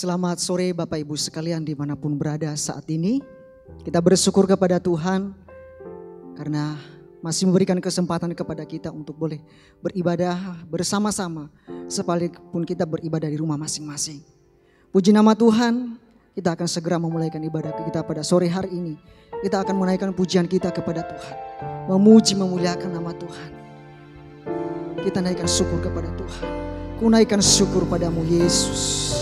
Selamat sore Bapak Ibu sekalian dimanapun berada saat ini. Kita bersyukur kepada Tuhan karena masih memberikan kesempatan kepada kita untuk boleh beribadah bersama-sama sekalipun kita beribadah di rumah masing-masing. Puji nama Tuhan, kita akan segera memulaikan ibadah kita pada sore hari ini. Kita akan menaikkan pujian kita kepada Tuhan, memuji memuliakan nama Tuhan. Kita naikkan syukur kepada Tuhan. Ku naikkan syukur padamu Yesus.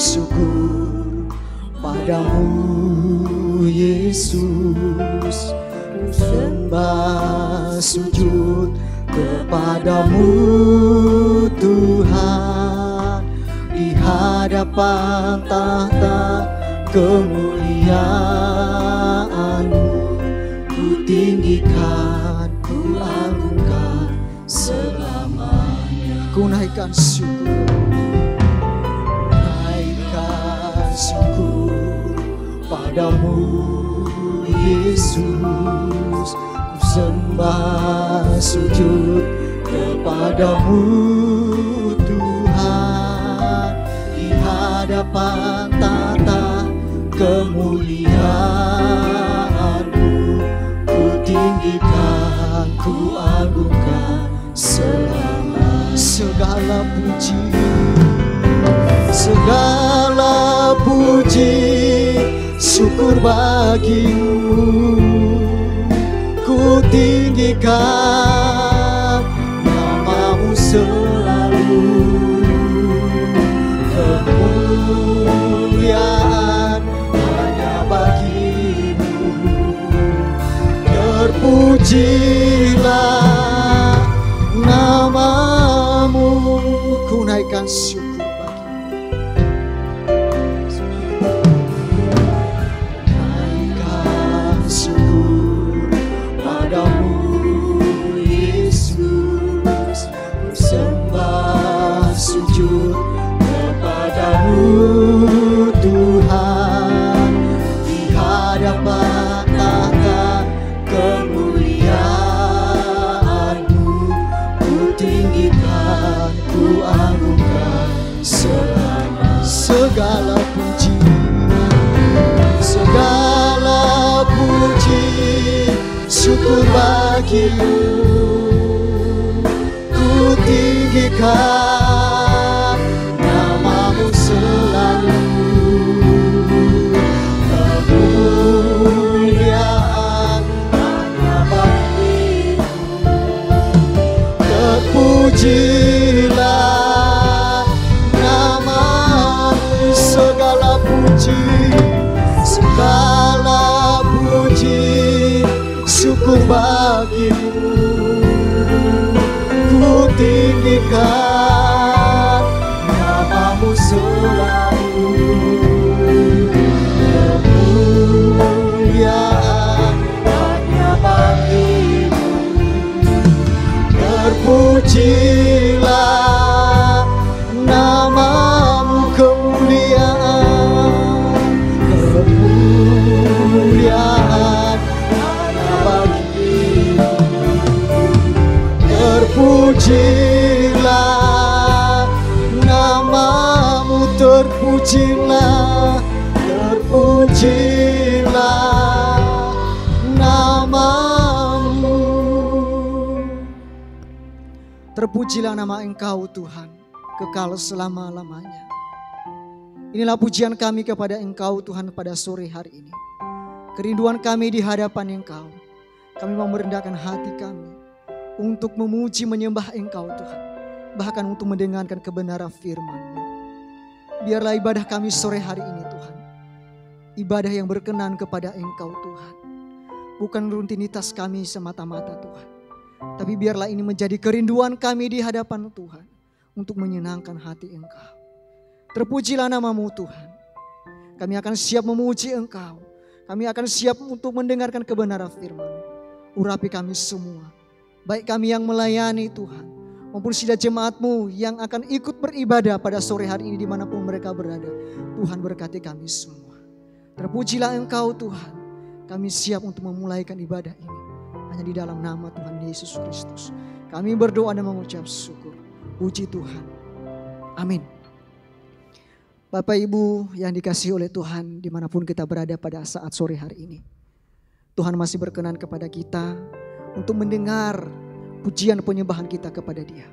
Syukur padamu Yesus, ku sembah sujud kepadamu Tuhan, di hadapan tahta kemuliaan-Mu, ku tinggikan, ku agungkan selamanya. Ku naikkan syukur, syukur padamu Yesus, ku sembah sujud kepadamu Tuhan, di hadapan tahta kemuliaan-Mu, ku tinggikan, ku agungkan selama. Segala puji, segala puji, syukur bagimu, ku tinggikan namamu selalu. Kemuliaan hanya bagimu, terpujilah namamu. Ku naikkan syukur, Tuhan, di hadapan tahta kemuliaan-Mu, ku tinggikan, ku agungkan selama. Segala puji, segala puji, syukur bagimu, ku tinggikan namamu selalu. Kemuliaan hanya bagimu, terpujilah namamu. Segala puji, segala puji, syukur bagimu, ku tinggikan namamu selalu. Kemuliaan hanya bagimu, terpujilah namamu. Kemuliaan hanya bagimu, terpujilah namamu, terpujilah, terpujilah namamu. Terpujilah nama Engkau Tuhan, kekal selama-lamanya. Inilah pujian kami kepada Engkau Tuhan pada sore hari ini. Kerinduan kami di hadapan Engkau. Kami mau merendahkan hati kami untuk memuji menyembah Engkau Tuhan. Bahkan untuk mendengarkan kebenaran firman-Mu. Biarlah ibadah kami sore hari ini Tuhan, ibadah yang berkenan kepada Engkau Tuhan. Bukan rutinitas kami semata-mata Tuhan, tapi biarlah ini menjadi kerinduan kami di hadapan Tuhan untuk menyenangkan hati Engkau. Terpujilah namamu Tuhan. Kami akan siap memuji Engkau. Kami akan siap untuk mendengarkan kebenaran firman. Urapi kami semua, baik kami yang melayani Tuhan, maupun sida jemaat-Mu yang akan ikut beribadah pada sore hari ini dimanapun mereka berada. Tuhan berkati kami semua. Terpujilah Engkau Tuhan. Kami siap untuk memulaikan ibadah ini. hanya di dalam nama Tuhan Yesus Kristus. Kami berdoa dan mengucap syukur. Puji Tuhan. Amin. Bapak Ibu yang dikasihi oleh Tuhan dimanapun kita berada pada saat sore hari ini. Tuhan masih berkenan kepada kita untuk mendengar pujian penyembahan kita kepada Dia.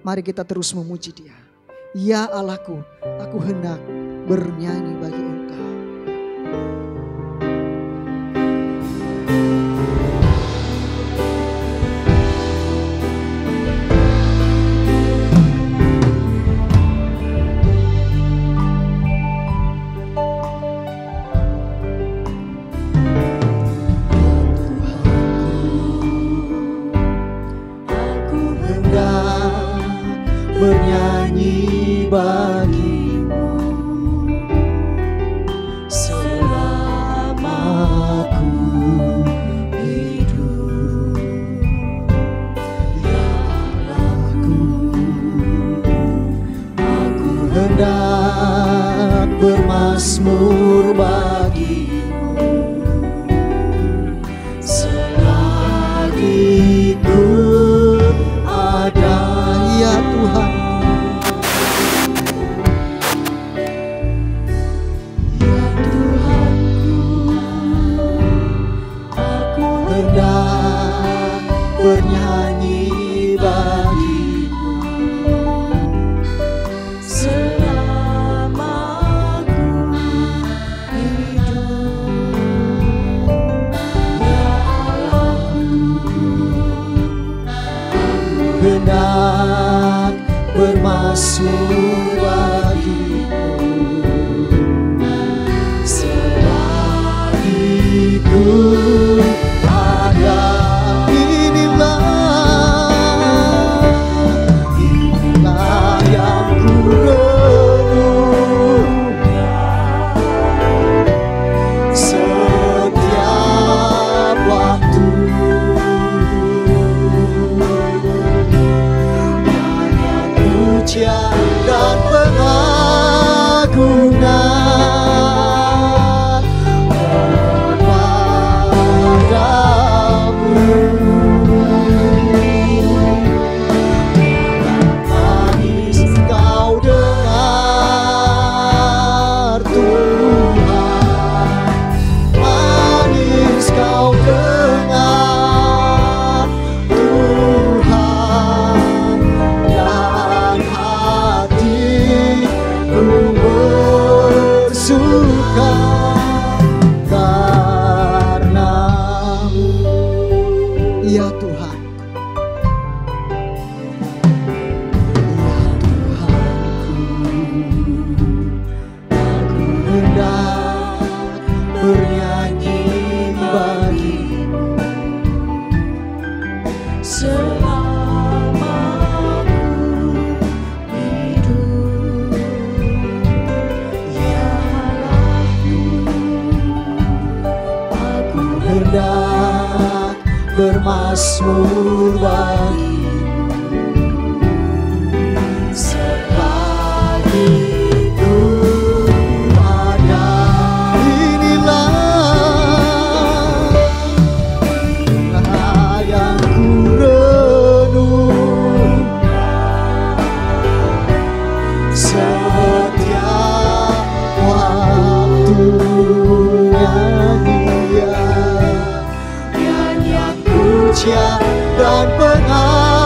Mari kita terus memuji Dia. Ya Allahku, aku hendak bernyanyi bagi Engkau. Bernyanyi bagimu selama aku hidup. Ya Allahku, aku hendak bermazmur bagimu selagi ku ada. Ya Tuhan, ya Tuhanku, aku hendak bernyanyi bagimu selama aku hidup. Ya Allahku, aku hendak bermazmur bagimu selagi ku ada. Inilah yang ku renungkan setiap waktu. Pujian dan pengagungan kepadamu. Tangis kau dengar Tuhan, manis kau dengar Tuhan, dan hatiku bersuka karenamu. ya Tuhan, Ya Tuhanku, aku hendak bernyanyi bagimu selama aku hidup. Ya Allahku, aku hendak bermazmur bagimu selagi ku ada. Inilah yang ku renungkan setiap waktu. Nyanyian pujian dan pengagungan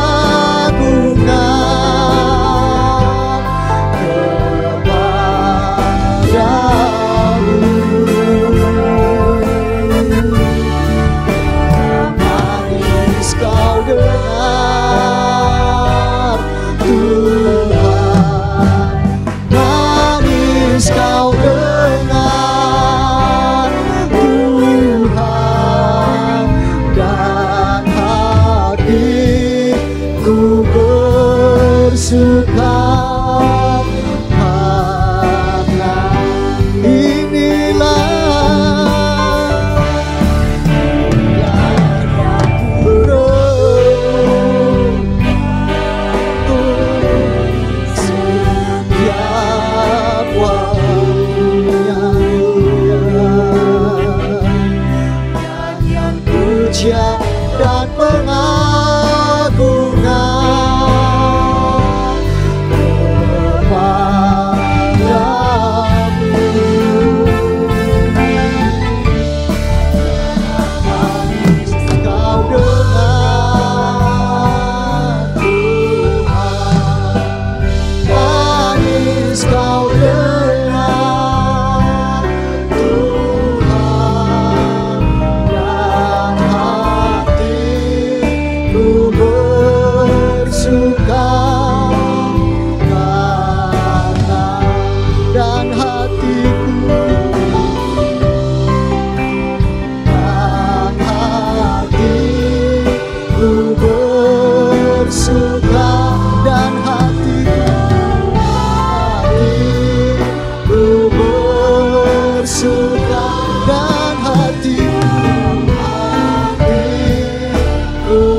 bersuka dan hatiku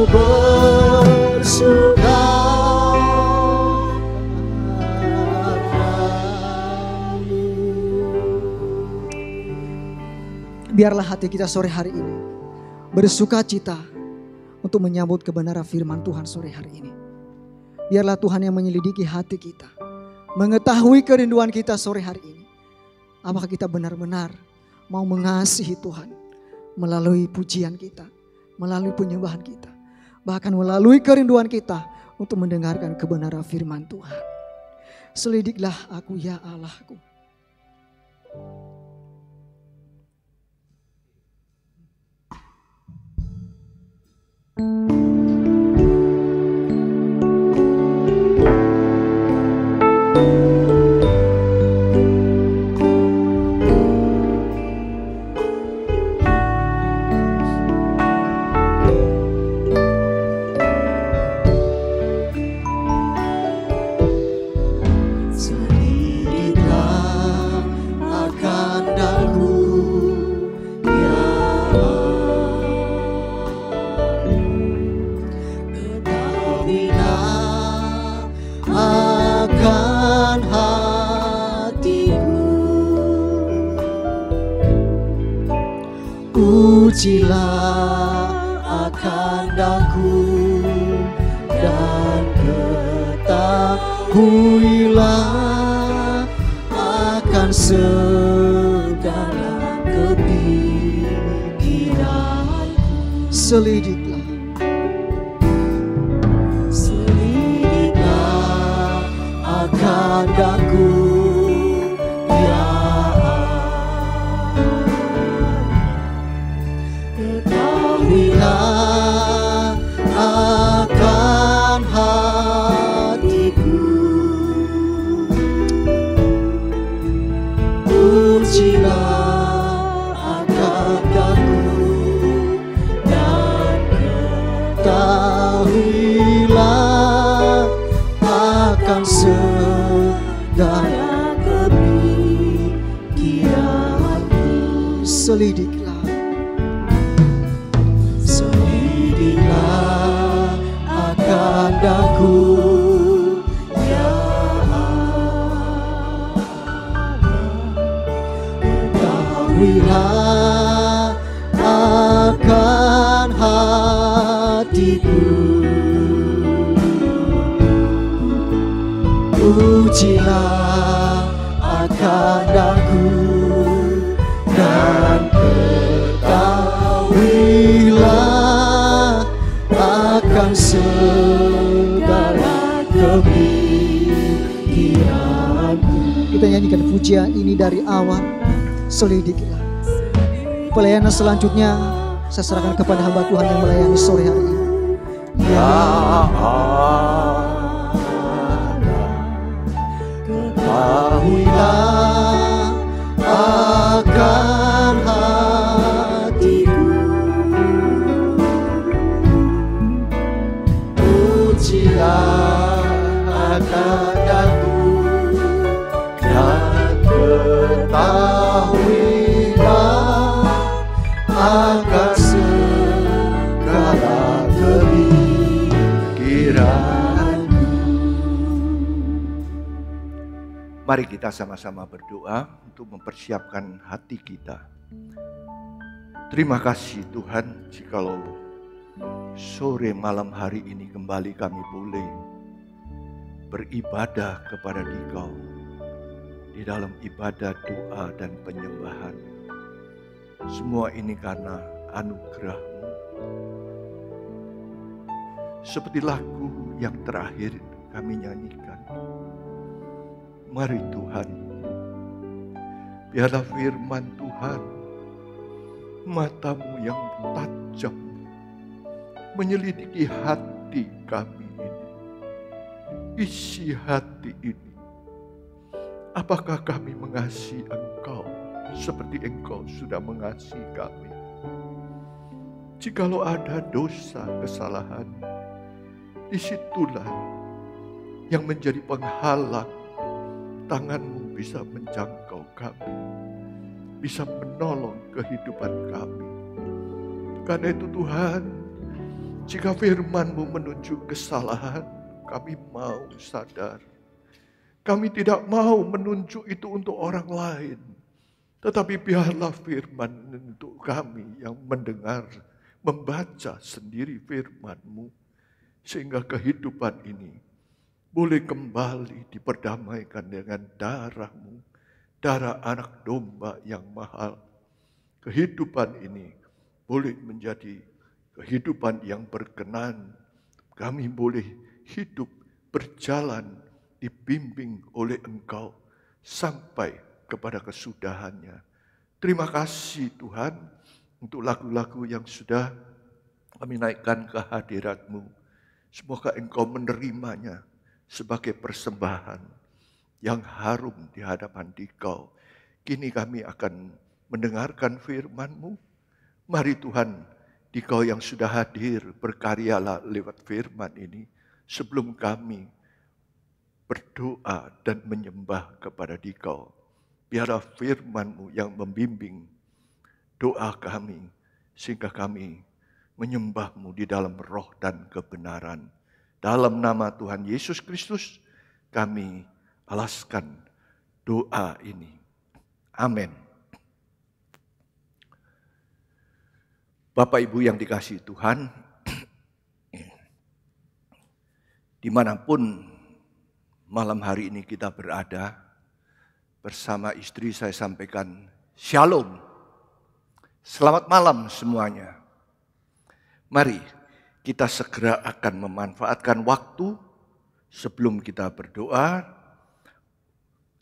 bersuka. Biarlah hati kita sore hari ini bersuka cita untuk menyambut kebenaran firman Tuhan sore hari ini. Biarlah Tuhan yang menyelidiki hati kita, mengetahui kerinduan kita sore hari ini. Apakah kita benar-benar mau mengasihi Tuhan melalui pujian kita, melalui penyembahan kita, bahkan melalui kerinduan kita untuk mendengarkan kebenaran firman Tuhan. Selidiklah aku ya Allahku. Ujilah akan daku dan ketahuilah akan segala kepikiranku. Selidiklah akan daku. Akan hatiku, ujilah akan daku dan ketahuilah akan segala kepikiranku. selidiklah akan daku ya Allah. Ketahuilah akan hatiku, ujilah akan daku dan ketahuilah akan segala kepikiranku. Kita nyanyikan pujian ini dari awal. Selidikilah. Pelayanan selanjutnya saya serahkan kepada hamba Tuhan yang melayani sore hari ini. Ya Allah, ketahuilah akan hatiku, ujilah akan daku dan ketahuilah akan segala kepikiranku. Mari kita sama-sama berdoa untuk mempersiapkan hati kita. Terima kasih Tuhan, jikalau sore malam hari ini kembali kami boleh beribadah kepada Dikau di dalam ibadah, doa, dan penyembahan. Semua ini karena anugerah-Mu. Seperti lagu yang terakhir kami nyanyikan. Mari Tuhan, biarlah firman Tuhan, mata-Mu yang tajam menyelidiki hati kami ini. Isi hati ini. Apakah kami mengasihi Engkau seperti Engkau sudah mengasihi kami? Jikalau ada dosa, kesalahan, disitulah yang menjadi penghalang tangan-Mu bisa menjangkau kami. bisa menolong kehidupan kami. Karena itu Tuhan, jika firman-Mu menunjuk kesalahan, kami mau sadar. Kami tidak mau menunjuk itu untuk orang lain. Tetapi biarlah firman untuk kami yang mendengar, membaca sendiri firman-Mu. Sehingga kehidupan ini boleh kembali diperdamaikan dengan darah-Mu, darah anak domba yang mahal. Kehidupan ini boleh menjadi kehidupan yang berkenan. Kami boleh hidup, berjalan, dibimbing oleh Engkau sampai kepada kesudahannya. Terima kasih Tuhan untuk lagu-lagu yang sudah kami naikkan ke hadirat-Mu. Semoga Engkau menerimanya sebagai persembahan yang harum di hadapan Dikau. Kini kami akan mendengarkan firman-Mu. Mari Tuhan, Dikau yang sudah hadir, berkaryalah lewat firman ini sebelum kami berdoa dan menyembah kepada Dikau. Biarlah firman-Mu yang membimbing doa kami, sehingga kami menyembah-Mu di dalam roh dan kebenaran. Dalam nama Tuhan Yesus Kristus, kami alaskan doa ini. Amin. Bapak Ibu yang dikasihi Tuhan, dimanapun malam hari ini kita berada, bersama istri saya sampaikan Shalom. Selamat malam semuanya. Mari kita segera akan memanfaatkan waktu sebelum kita berdoa,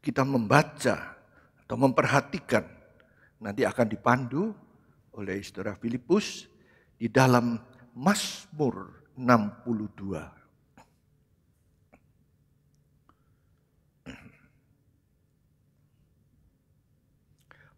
kita membaca atau memperhatikan, nanti akan dipandu oleh Saudara Filipus di dalam Mazmur 62.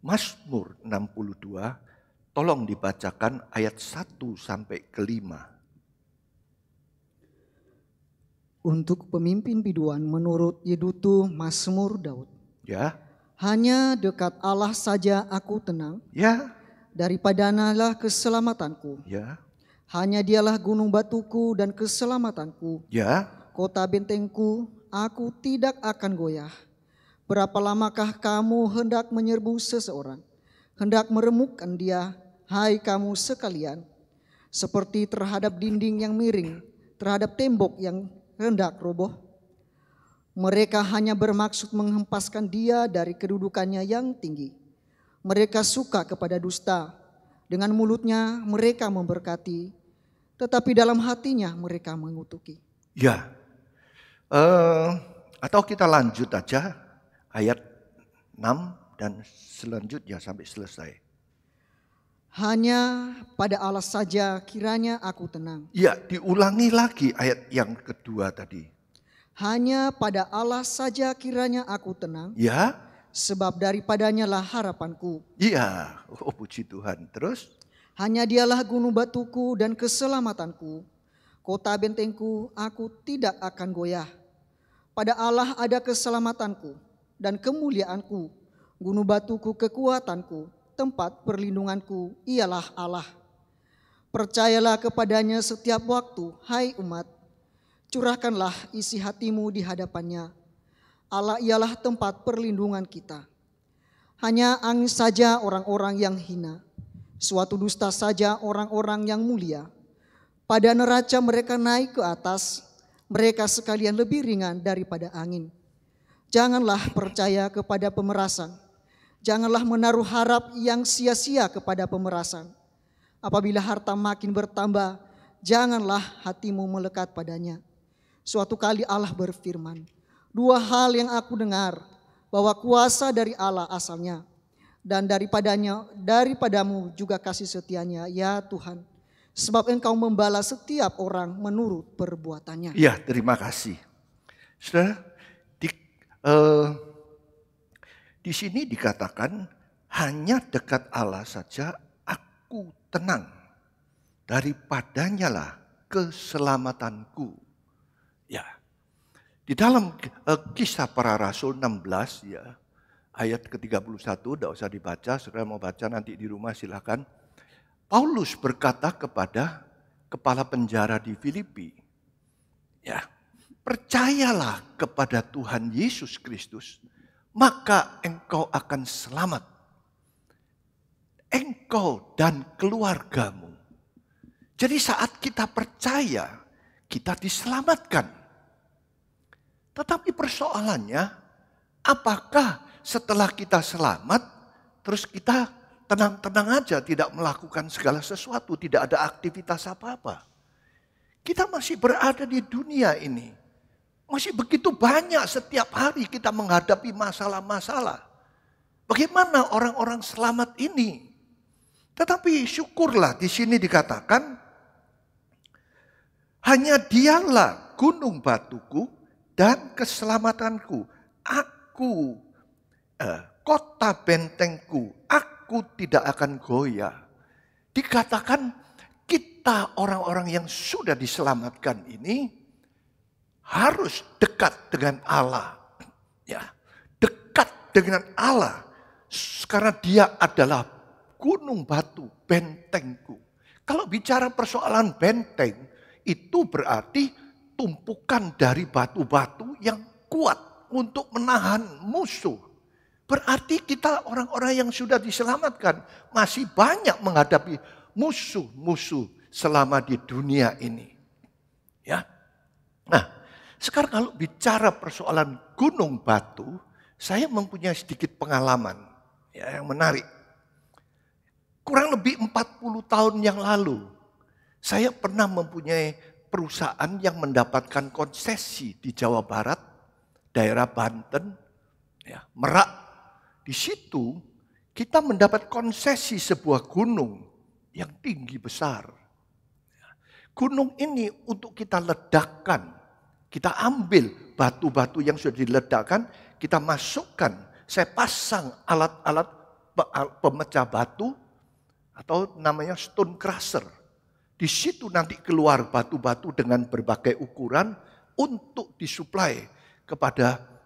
Mazmur 62, tolong dibacakan ayat 1 sampai ke 5. Untuk pemimpin biduan menurut Yedutu Mazmur Daud. Ya. Hanya dekat Allah saja aku tenang. Ya. Daripadanalah keselamatanku. Ya. Hanya dialah gunung batuku dan keselamatanku. Ya. Kota bentengku, aku tidak akan goyah. Berapa lamakah kamu hendak menyerbu seseorang, hendak meremukkan dia, hai kamu sekalian, seperti terhadap dinding yang miring, terhadap tembok yang hendak roboh. Mereka hanya bermaksud menghempaskan dia dari kedudukannya yang tinggi. Mereka suka kepada dusta, dengan mulutnya mereka memberkati, tetapi dalam hatinya mereka mengutuki. Ya, atau kita lanjut aja. Ayat 6 dan selanjutnya sampai selesai. Hanya pada Allah saja kiranya aku tenang. Ya, diulangi lagi ayat yang kedua tadi. Hanya pada Allah saja kiranya aku tenang. Ya. Sebab daripadanya lah harapanku. Iya, oh puji Tuhan. Terus? Hanya dialah gunung batuku dan keselamatanku. Kota bentengku, aku tidak akan goyah. Pada Allah ada keselamatanku dan kemuliaanku, gunung batuku kekuatanku, tempat perlindunganku, ialah Allah. Percayalah kepadanya setiap waktu, hai umat. Curahkanlah isi hatimu di hadapannya. Allah ialah tempat perlindungan kita. Hanya angin saja orang-orang yang hina, suatu dusta saja orang-orang yang mulia. Pada neraca mereka naik ke atas, mereka sekalian lebih ringan daripada angin. Janganlah percaya kepada pemerasan. Janganlah menaruh harap yang sia-sia kepada pemerasan. Apabila harta makin bertambah, janganlah hatimu melekat padanya. Suatu kali Allah berfirman, 2 hal yang aku dengar, bahwa kuasa dari Allah asalnya, dan daripadamu juga kasih setianya, ya Tuhan. Sebab Engkau membalas setiap orang menurut perbuatannya. Ya, terima kasih. Saudara, di sini dikatakan hanya dekat Allah saja aku tenang. Daripadanya lah keselamatanku. Ya. Di dalam Kisah Para Rasul 16 ya, ayat ke-31, tidak usah dibaca, saudara mau baca nanti di rumah silakan. Paulus berkata kepada kepala penjara di Filipi, ya, percayalah kepada Tuhan Yesus Kristus, maka engkau akan selamat. Engkau dan keluargamu. Jadi saat kita percaya, kita diselamatkan. Tetapi persoalannya, apakah setelah kita selamat, terus kita tenang-tenang aja, tidak melakukan segala sesuatu, tidak ada aktivitas apa-apa. Kita masih berada di dunia ini. Masih begitu banyak setiap hari kita menghadapi masalah-masalah. Bagaimana orang-orang selamat ini? Tetapi syukurlah di sini dikatakan, hanya dialah gunung batuku dan keselamatanku. Aku, kota bentengku, aku tidak akan goyah. Dikatakan kita orang-orang yang sudah diselamatkan ini harus dekat dengan Allah. Ya, dekat dengan Allah. Karena dia adalah gunung batu, bentengku. Kalau bicara persoalan benteng, itu berarti tumpukan dari batu-batu yang kuat untuk menahan musuh. Berarti kita orang-orang yang sudah diselamatkan masih banyak menghadapi musuh-musuh selama di dunia ini. Ya. Nah, sekarang kalau bicara persoalan gunung batu, saya mempunyai sedikit pengalaman ya, yang menarik. Kurang lebih 40 tahun yang lalu, saya pernah mempunyai perusahaan yang mendapatkan konsesi di Jawa Barat, daerah Banten, ya, Merak. Di situ kita mendapat konsesi sebuah gunung yang tinggi besar. Gunung ini untuk kita ledakkan, kita ambil batu-batu yang sudah diledakkan, kita masukkan, saya pasang alat-alat pemecah batu atau namanya stone crusher. Di situ nanti keluar batu-batu dengan berbagai ukuran untuk disuplai kepada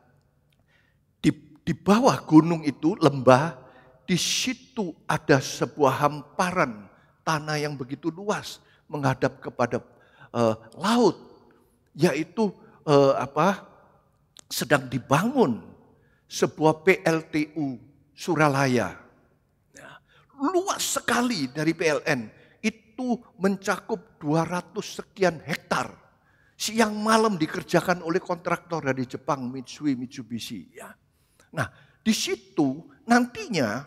di bawah gunung itu lembah. Di situ ada sebuah hamparan tanah yang begitu luas menghadap kepada laut, yaitu sedang dibangun sebuah PLTU Suralaya. Ya, luas sekali dari PLN. Itu mencakup 200 sekian hektar. Siang malam dikerjakan oleh kontraktor dari Jepang, Mitsubishi. Ya. Nah, di situ nantinya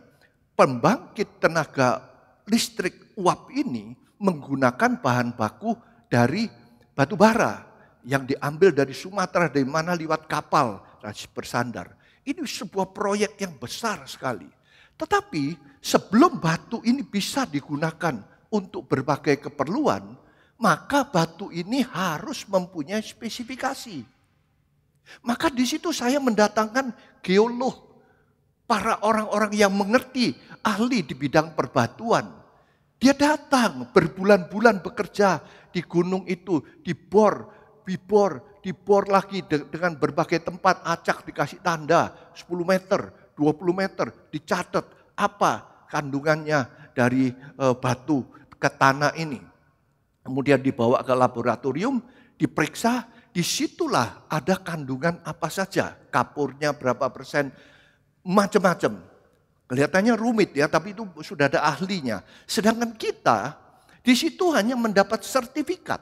pembangkit tenaga listrik uap ini menggunakan bahan baku dari batu bara yang diambil dari Sumatera, dari mana lewat kapal bersandar. Ini sebuah proyek yang besar sekali. Tetapi sebelum batu ini bisa digunakan untuk berbagai keperluan, maka batu ini harus mempunyai spesifikasi. Maka di situ saya mendatangkan geolog, para orang-orang yang mengerti, ahli di bidang perbatuan. Dia datang berbulan-bulan bekerja di gunung itu, dibor lagi dengan berbagai tempat, acak dikasih tanda 10 meter, 20 meter, dicatat apa kandungannya dari batu ke tanah ini. Kemudian dibawa ke laboratorium, diperiksa, disitulah ada kandungan apa saja, kapurnya berapa persen, macam-macam. Kelihatannya rumit ya, tapi itu sudah ada ahlinya. Sedangkan kita di situ hanya mendapat sertifikat.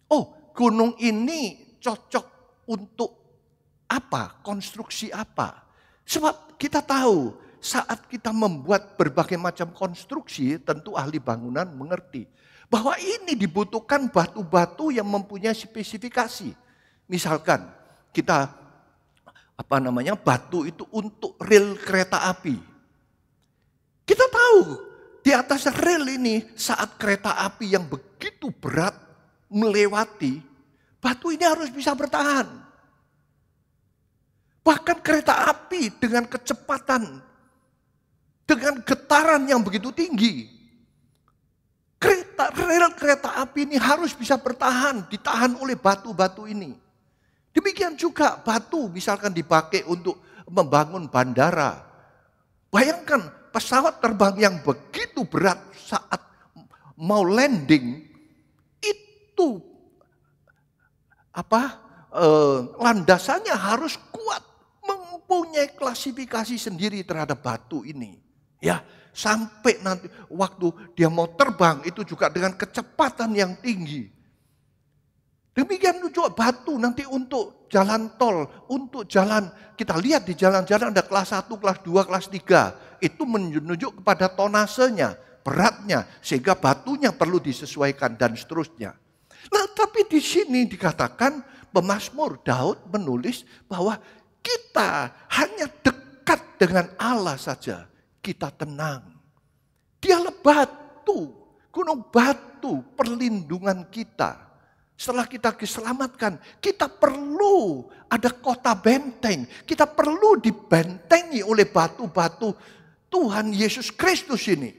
Oh, gunung ini cocok untuk apa, konstruksi apa. Sebab kita tahu saat kita membuat berbagai macam konstruksi, tentu ahli bangunan mengerti bahwa ini dibutuhkan batu-batu yang mempunyai spesifikasi. Misalkan kita batu itu untuk rel kereta api. Kita tahu di atas rel ini saat kereta api yang begitu berat melewati, batu ini harus bisa bertahan. Bahkan kereta api dengan kecepatan, dengan getaran yang begitu tinggi, rel kereta api ini harus bisa bertahan, ditahan oleh batu-batu ini. Demikian juga batu misalkan dipakai untuk membangun bandara. Bayangkan pesawat terbang yang begitu berat saat mau landing, itu landasannya harus kuat, mempunyai klasifikasi sendiri terhadap batu ini. Ya, sampai nanti waktu dia mau terbang itu juga dengan kecepatan yang tinggi. Demikian juga batu nanti untuk jalan tol, untuk jalan, kita lihat di jalan-jalan ada kelas 1, kelas 2, kelas 3. Itu menunjuk kepada tonasenya, beratnya, sehingga batunya perlu disesuaikan dan seterusnya. Nah, tapi di sini dikatakan pemazmur Daud menulis bahwa kita hanya dekat dengan Allah saja, kita tenang. Dialah batu, gunung batu perlindungan kita. Setelah kita diselamatkan, kita perlu ada kota benteng. Kita perlu dibentengi oleh batu-batu Tuhan Yesus Kristus ini.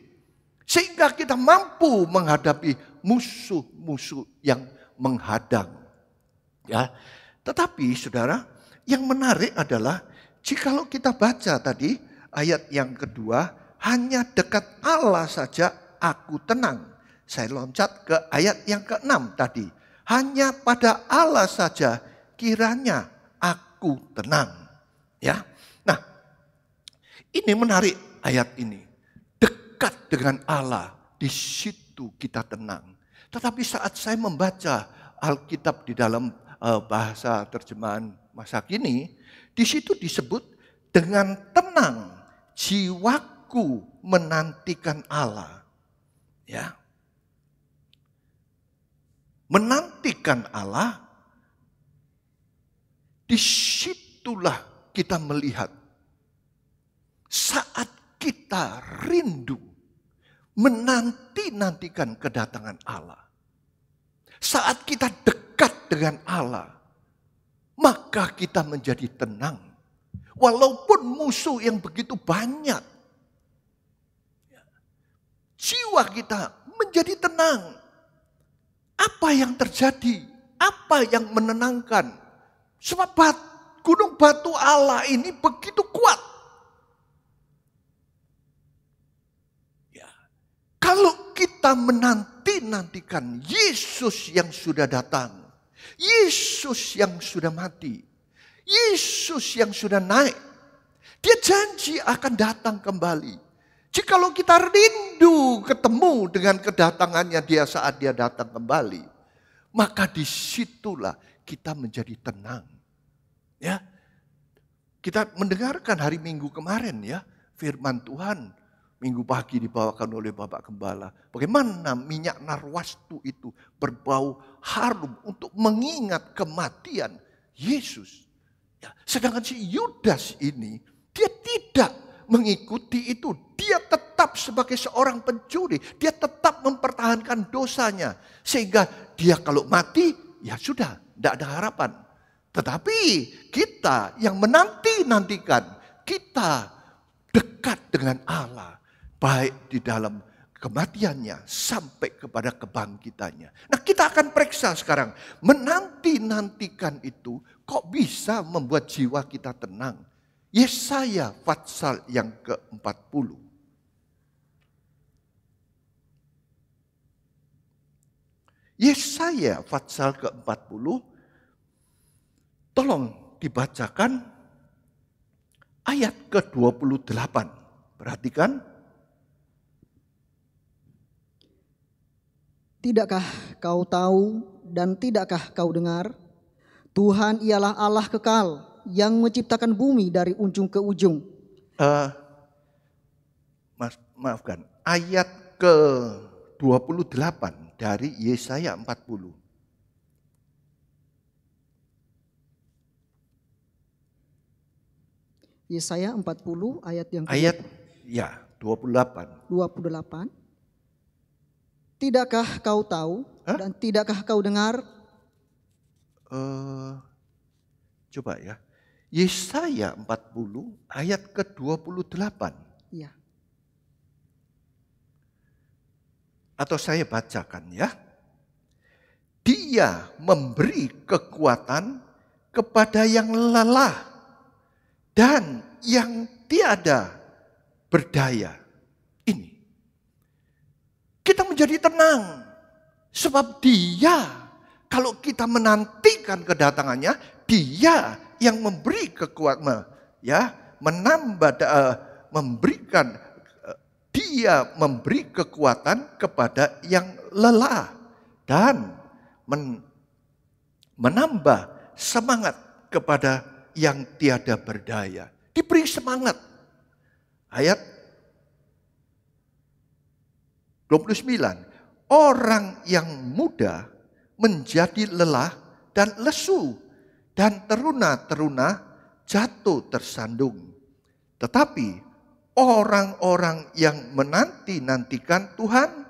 Sehingga kita mampu menghadapi musuh-musuh yang menghadang. Ya, tetapi saudara, yang menarik adalah jikalau kita baca tadi ayat yang kedua, hanya dekat Allah saja aku tenang. Saya loncat ke ayat yang ke-6 tadi. Hanya pada Allah saja kiranya aku tenang. Ya. Nah, ini menarik ayat ini. Dekat dengan Allah, di situ kita tenang. Tetapi saat saya membaca Alkitab di dalam bahasa terjemahan masa kini, di situ disebut dengan tenang jiwaku menantikan Allah. Ya. Menantikan Allah, disitulah kita melihat saat kita rindu menanti-nantikan kedatangan Allah. Saat kita dekat dengan Allah, maka kita menjadi tenang. Walaupun musuh yang begitu banyak, jiwa kita menjadi tenang. Apa yang terjadi? Apa yang menenangkan? Sebab gunung batu Allah ini begitu kuat. Ya. Kalau kita menanti-nantikan Yesus yang sudah datang, Yesus yang sudah mati, Yesus yang sudah naik, dia janji akan datang kembali. Jikalau kita rindu ketemu dengan kedatangannya dia saat dia datang kembali, maka disitulah kita menjadi tenang. Ya, kita mendengarkan hari Minggu kemarin ya, firman Tuhan Minggu pagi dibawakan oleh Bapak Gembala. Bagaimana minyak narwastu itu berbau harum untuk mengingat kematian Yesus. Ya, sedangkan si Yudas ini dia tidak mengikuti itu. Dia tetap sebagai seorang pencuri. Dia tetap mempertahankan dosanya. Sehingga dia kalau mati, ya sudah, tidak ada harapan. Tetapi kita yang menanti-nantikan, kita dekat dengan Allah. Baik di dalam kematiannya sampai kepada kebangkitannya. Nah, kita akan periksa sekarang. Menanti-nantikan itu kok bisa membuat jiwa kita tenang. Yesaya pasal yang ke-40. Yesaya pasal ke-40. Tolong dibacakan ayat ke-28. Perhatikan. Tidakkah kau tahu dan tidakkah kau dengar? Tuhan ialah Allah kekal yang menciptakan bumi dari ujung ke ujung. Maafkan, ayat ke-28 dari Yesaya 40. Yesaya 40 ayat yang Ayat ya 28. 28. Tidakkah kau tahu dan tidakkah kau dengar? Coba ya. Yesaya 40 ayat ke-28. Iya. Atau saya bacakan ya. Dia memberi kekuatan kepada yang lelah dan yang tiada berdaya ini. Kita menjadi tenang. Sebab Dia, kalau kita menantikan kedatangannya, Dia yang memberi kekuatan, memberikan, Dia memberi kekuatan kepada yang lelah dan menambah semangat kepada yang tiada berdaya. Diberi semangat. Ayat 29. Orang yang muda menjadi lelah dan lesu, dan teruna-teruna jatuh tersandung. Tetapi orang-orang yang menanti-nantikan Tuhan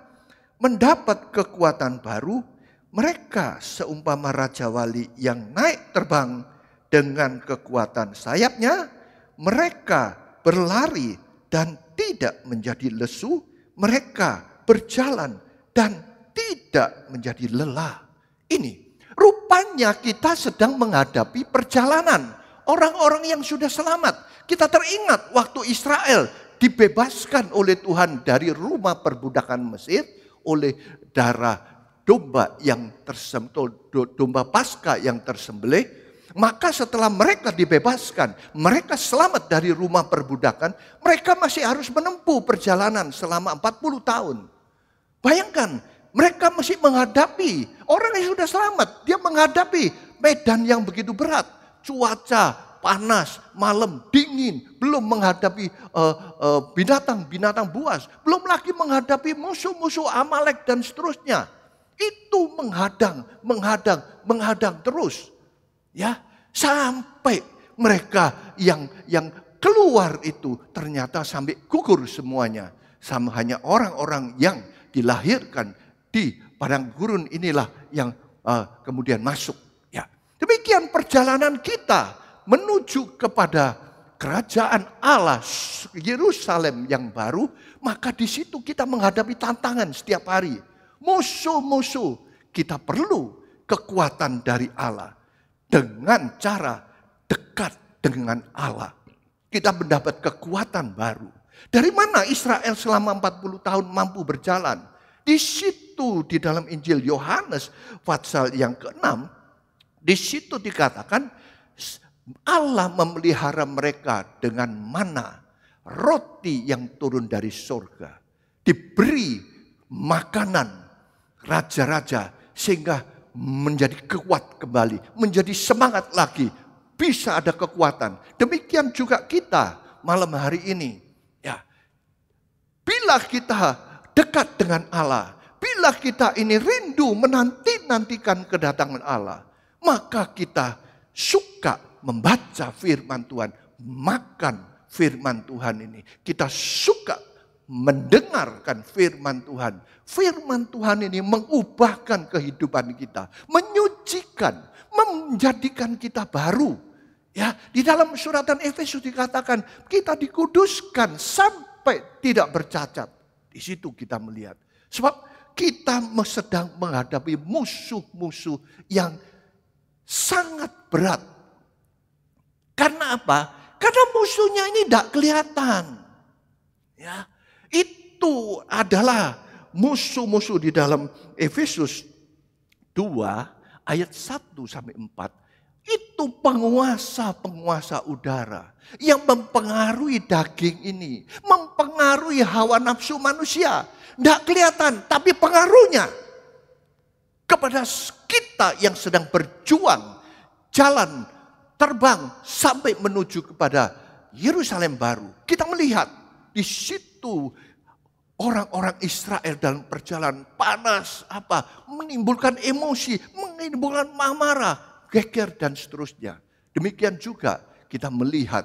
mendapat kekuatan baru. Mereka seumpama Raja Wali yang naik terbang dengan kekuatan sayapnya. Mereka berlari dan tidak menjadi lesu. Mereka berjalan dan tidak menjadi lelah. Ini rupanya kita sedang menghadapi perjalanan. Orang-orang yang sudah selamat. Kita teringat waktu Israel dibebaskan oleh Tuhan dari rumah perbudakan Mesir oleh darah domba yang domba Paskah yang tersembelih. Maka setelah mereka dibebaskan, mereka selamat dari rumah perbudakan, mereka masih harus menempuh perjalanan selama 40 tahun. Bayangkan, mereka masih menghadapi, orang yang sudah selamat, dia menghadapi medan yang begitu berat. Cuaca panas, malam dingin, belum menghadapi binatang-binatang buas. Belum lagi menghadapi musuh-musuh Amalek dan seterusnya. Itu menghadang terus. Ya, sampai mereka yang keluar itu ternyata sampai gugur semuanya. Sama hanya orang-orang yang dilahirkan di padang gurun inilah yang kemudian masuk. Ya, demikian perjalanan kita menuju kepada kerajaan Allah, Yerusalem yang baru. Maka di situ kita menghadapi tantangan setiap hari. Musuh-musuh, kita perlu kekuatan dari Allah. Dengan cara dekat dengan Allah, kita mendapat kekuatan baru. Dari mana Israel selama 40 tahun mampu berjalan? Di situ di dalam Injil Yohanes pasal yang ke-6, di situ dikatakan Allah memelihara mereka dengan mana, roti yang turun dari surga. Diberi makanan raja-raja sehingga menjadi kuat kembali, menjadi semangat lagi, bisa ada kekuatan. Demikian juga kita malam hari ini. Ya, bila kita dekat dengan Allah, bila kita ini rindu menanti-nantikan kedatangan Allah, maka kita suka membaca firman Tuhan, makan firman Tuhan ini. Kita suka mendengarkan firman Tuhan. Firman Tuhan ini mengubahkan kehidupan kita, menyucikan, menjadikan kita baru. Ya, di dalam suratan Efesus dikatakan kita dikuduskan sampai tidak bercacat. Di situ kita melihat. Sebab kita sedang menghadapi musuh-musuh yang sangat berat. Karena apa? Karena musuhnya ini tidak kelihatan. Ya, itu adalah musuh-musuh di dalam Efesus 2 ayat 1-4. Itu penguasa-penguasa udara yang mempengaruhi daging ini, mempengaruhi hawa nafsu manusia. Tidak kelihatan, tapi pengaruhnya kepada kita yang sedang berjuang jalan terbang sampai menuju kepada Yerusalem baru. Kita melihat di situ orang-orang Israel dalam perjalanan panas, menimbulkan emosi, menimbulkan marah, geger dan seterusnya. Demikian juga kita melihat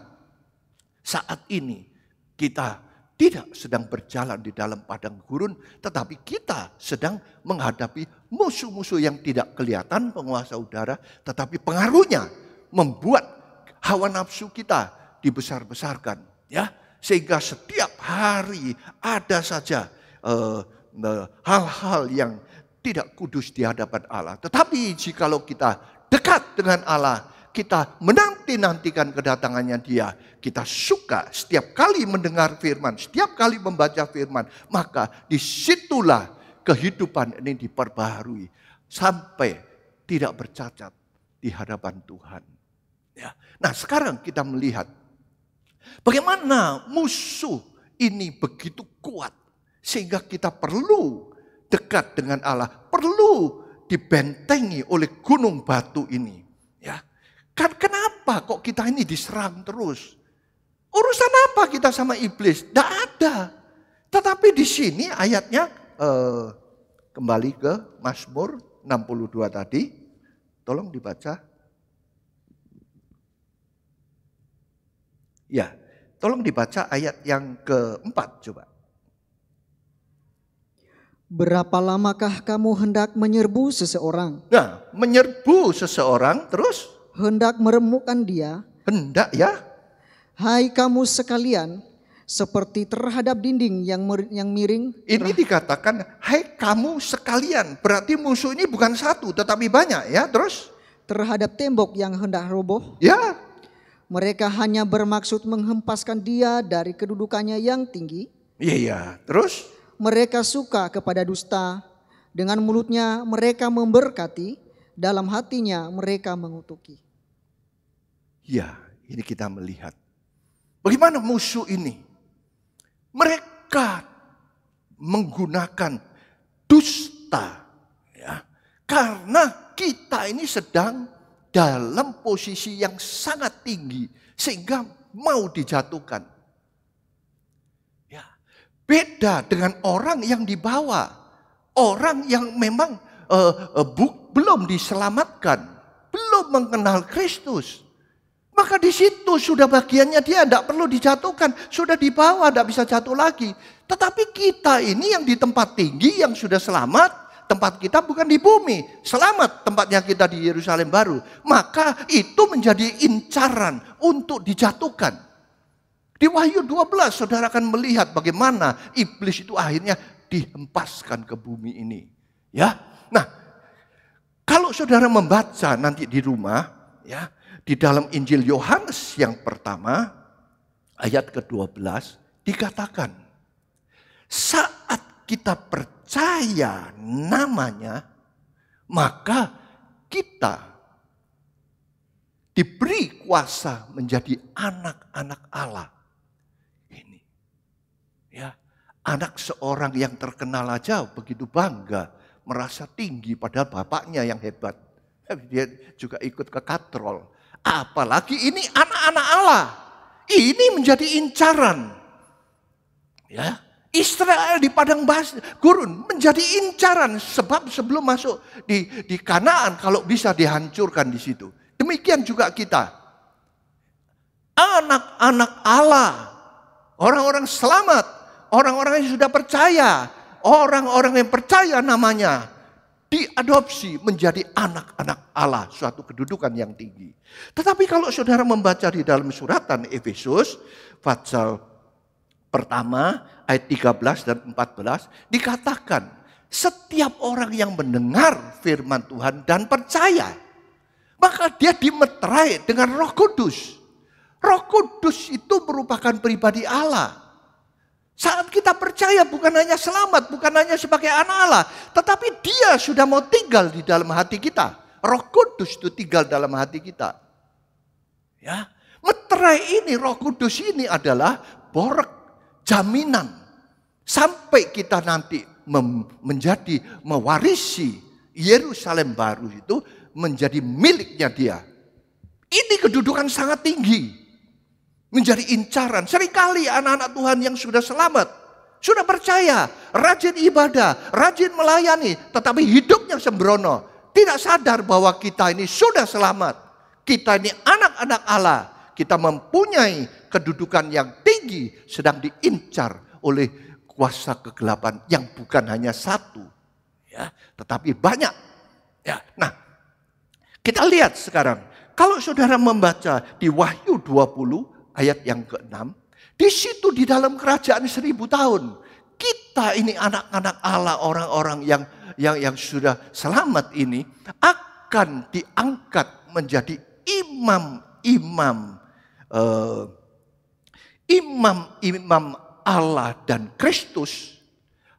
saat ini kita tidak sedang berjalan di dalam padang gurun, tetapi kita sedang menghadapi musuh-musuh yang tidak kelihatan, penguasa udara, tetapi pengaruhnya membuat hawa nafsu kita dibesar-besarkan, ya. Sehingga setiap hari ada saja hal-hal yang tidak kudus di hadapan Allah. Tetapi jikalau kita dekat dengan Allah, kita menanti menanti-nantikan kedatangannya Dia, kita suka setiap kali mendengar firman, setiap kali membaca firman, maka disitulah kehidupan ini diperbaharui sampai tidak bercacat di hadapan Tuhan. Ya. Nah, sekarang kita melihat bagaimana musuh ini begitu kuat sehingga kita perlu dekat dengan Allah, perlu dibentengi oleh gunung batu ini. Ya, kan kenapa kok kita ini diserang terus? Urusan apa kita sama iblis? Tidak ada. Tetapi di sini ayatnya kembali ke Mazmur 62 tadi. Tolong dibaca. Ya, tolong dibaca ayat yang keempat coba. Berapa lamakah kamu hendak menyerbu seseorang? Nah, menyerbu seseorang terus? Hendak meremukkan dia? Hendak ya. Hai kamu sekalian, seperti terhadap dinding yang miring. Ini dikatakan, hai kamu sekalian. Berarti musuh ini bukan satu, tetapi banyak ya. Terus? Terhadap tembok yang hendak roboh. Ya. Mereka hanya bermaksud menghempaskan dia dari kedudukannya yang tinggi. Iya, terus? Mereka suka kepada dusta. Dengan mulutnya mereka memberkati, dalam hatinya mereka mengutuki. Ya, ini kita melihat bagaimana musuh ini. Mereka menggunakan dusta, ya, karena kita ini sedang dalam posisi yang sangat tinggi sehingga mau dijatuhkan. Ya, beda dengan orang yang di bawah, orang yang memang belum diselamatkan, belum mengenal Kristus. Maka di situ sudah bagiannya dia tidak perlu dijatuhkan, sudah di bawah tidak bisa jatuh lagi. Tetapi kita ini yang di tempat tinggi yang sudah selamat, tempat kita bukan di bumi, selamat tempatnya kita di Yerusalem baru. Maka itu menjadi incaran untuk dijatuhkan. Di Wahyu 12 saudara akan melihat bagaimana iblis itu akhirnya dihempaskan ke bumi ini. Ya, nah kalau saudara membaca nanti di rumah, ya, di dalam Injil Yohanes yang pertama ayat ke-12 dikatakan, saat kita percaya namanya, maka kita diberi kuasa menjadi anak-anak Allah. Ini, ya, anak seorang yang terkenal aja begitu bangga, merasa tinggi padahal bapaknya yang hebat. Dia juga ikut ke katrol. Apalagi ini anak-anak Allah. Ini menjadi incaran. Ya, Israel di padang gurun menjadi incaran sebab sebelum masuk di Kanaan kalau bisa dihancurkan di situ. Demikian juga kita. Anak-anak Allah, orang-orang selamat, orang-orang yang sudah percaya, orang-orang yang percaya namanya diadopsi menjadi anak-anak Allah, suatu kedudukan yang tinggi. Tetapi kalau saudara membaca di dalam suratan Efesus pasal pertama ayat 13 dan 14 dikatakan setiap orang yang mendengar firman Tuhan dan percaya, maka dia dimeterai dengan Roh Kudus. Roh Kudus itu merupakan pribadi Allah. Saat kita percaya bukan hanya selamat, bukan hanya sebagai anak Allah, tetapi dia sudah mau tinggal di dalam hati kita. Roh Kudus itu tinggal dalam hati kita. Ya, meterai ini, Roh Kudus ini adalah borek, jaminan. Sampai kita nanti menjadi mewarisi Yerusalem baru itu menjadi miliknya dia. Ini kedudukan sangat tinggi. Menjadi incaran. Seringkali anak-anak Tuhan yang sudah selamat, sudah percaya, rajin ibadah, rajin melayani, tetapi hidupnya sembrono. Tidak sadar bahwa kita ini sudah selamat. Kita ini anak-anak Allah. Kita mempunyai kedudukan yang tinggi, sedang diincar oleh kuasa kegelapan yang bukan hanya satu, ya, tetapi banyak. Ya, nah, kita lihat sekarang. Kalau saudara membaca di Wahyu 20 ayat yang ke-6, di situ di dalam kerajaan 1000 tahun, kita ini anak-anak Allah, orang-orang yang sudah selamat ini akan diangkat menjadi imam imam Allah dan Kristus,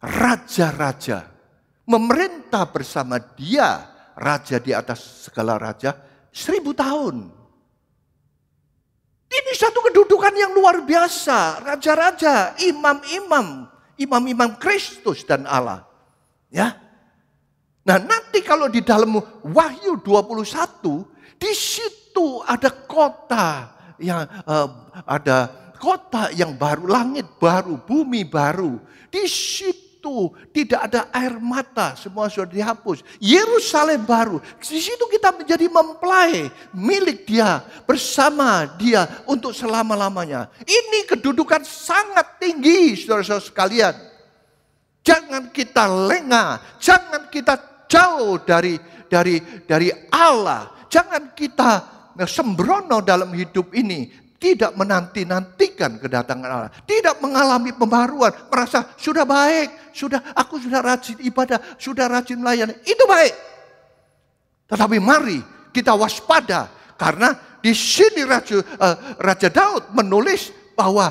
raja-raja, memerintah bersama Dia, raja di atas segala raja, 1000 tahun. Ini satu kedudukan yang luar biasa, raja-raja, imam-imam Kristus dan Allah. Ya. Nah, nanti kalau di dalam Wahyu 21, di situ ada kota yang baru, langit baru, bumi baru. Di situ tidak ada air mata, semua sudah dihapus. Yerusalem baru, di situ kita menjadi mempelai milik Dia, bersama Dia untuk selama-lamanya. Ini kedudukan sangat tinggi, saudara-saudara sekalian. Jangan kita lengah, jangan kita jauh dari Allah. Jangan kita sembrono dalam hidup ini, tidak menanti-nantikan kedatangan Allah, tidak mengalami pembaruan, merasa sudah baik, aku sudah rajin ibadah, sudah rajin melayani, itu baik. Tetapi mari kita waspada, karena di sini Raja Daud menulis bahwa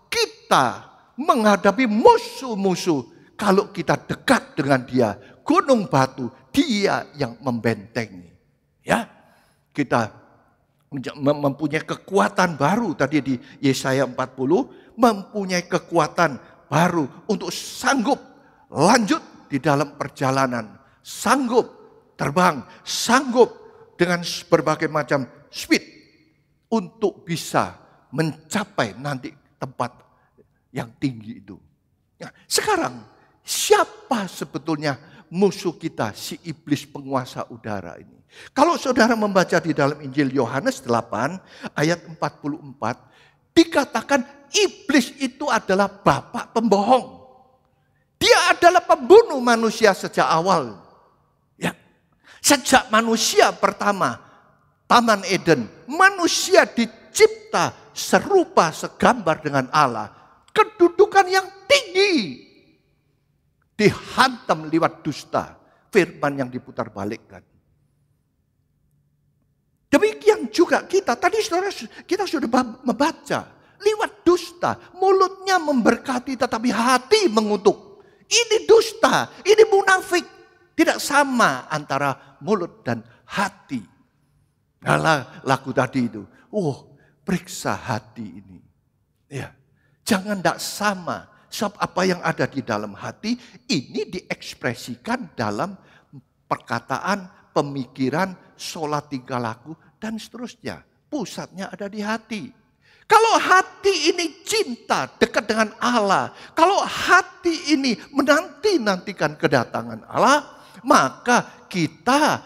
kita menghadapi musuh-musuh kalau kita dekat dengan Dia. Gunung batu, Dia yang membentengi. Ya, kita mempunyai kekuatan baru. Tadi di Yesaya 40, mempunyai kekuatan baru untuk sanggup lanjut di dalam perjalanan. Sanggup terbang, sanggup dengan berbagai macam speed untuk bisa mencapai nanti tempat yang tinggi itu. Nah, sekarang siapa sebetulnya musuh kita, si iblis penguasa udara ini? Kalau saudara membaca di dalam Injil Yohanes 8 ayat 44, dikatakan iblis itu adalah bapak pembohong. Dia adalah pembunuh manusia sejak awal. Ya. Sejak manusia pertama, Taman Eden, manusia dicipta serupa segambar dengan Allah. Kedudukan yang tinggi. Dihantam lewat dusta, firman yang diputar balikkan. Demikian juga kita, tadi saudara kita sudah membaca, lewat dusta, mulutnya memberkati tetapi hati mengutuk. Ini dusta, ini munafik. Tidak sama antara mulut dan hati. Nah, lagu tadi itu, periksa hati ini. Ya, jangan tidak sama. Sebab apa yang ada di dalam hati ini diekspresikan dalam perkataan, pemikiran, sholat, tingkah laku, dan seterusnya. Pusatnya ada di hati. Kalau hati ini cinta dekat dengan Allah, kalau hati ini menanti-nantikan kedatangan Allah, maka kita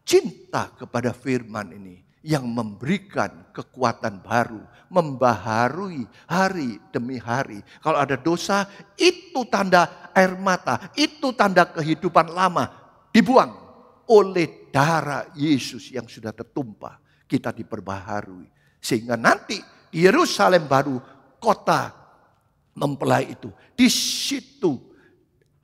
cinta kepada firman ini yang memberikan kekuatan baru, membaharui hari demi hari. Kalau ada dosa, itu tanda air mata, itu tanda kehidupan lama dibuang oleh darah Yesus yang sudah tertumpah. Kita diperbaharui. Sehingga nanti di Yerusalem baru, kota mempelai itu, di situ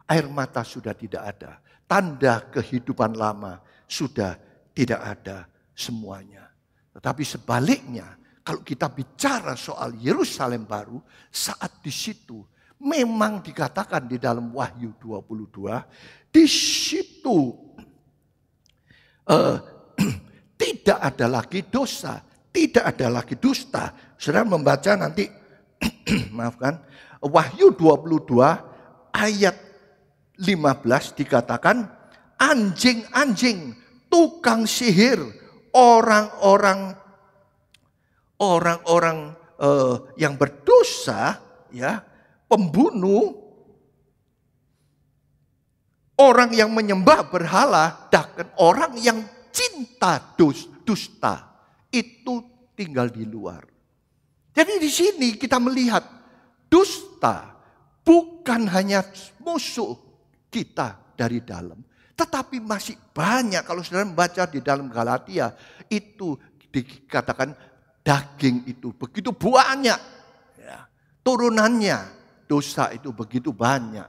air mata sudah tidak ada. Tanda kehidupan lama sudah tidak ada semuanya. Tetapi sebaliknya, kalau kita bicara soal Yerusalem baru, saat di situ memang dikatakan di dalam Wahyu 22, di situ tidak ada lagi dosa, tidak ada lagi dusta. Saudara membaca nanti, maafkan, Wahyu 22 ayat 15 dikatakan, anjing-anjing, tukang sihir, orang-orang yang berdosa, ya, pembunuh, orang yang menyembah berhala, dan orang yang cinta dusta, itu tinggal di luar. Jadi di sini kita melihat dusta bukan hanya musuh kita dari dalam, tetapi masih banyak. Kalau saudara membaca di dalam Galatia, itu dikatakan daging itu begitu banyak. Ya, turunannya dosa itu begitu banyak.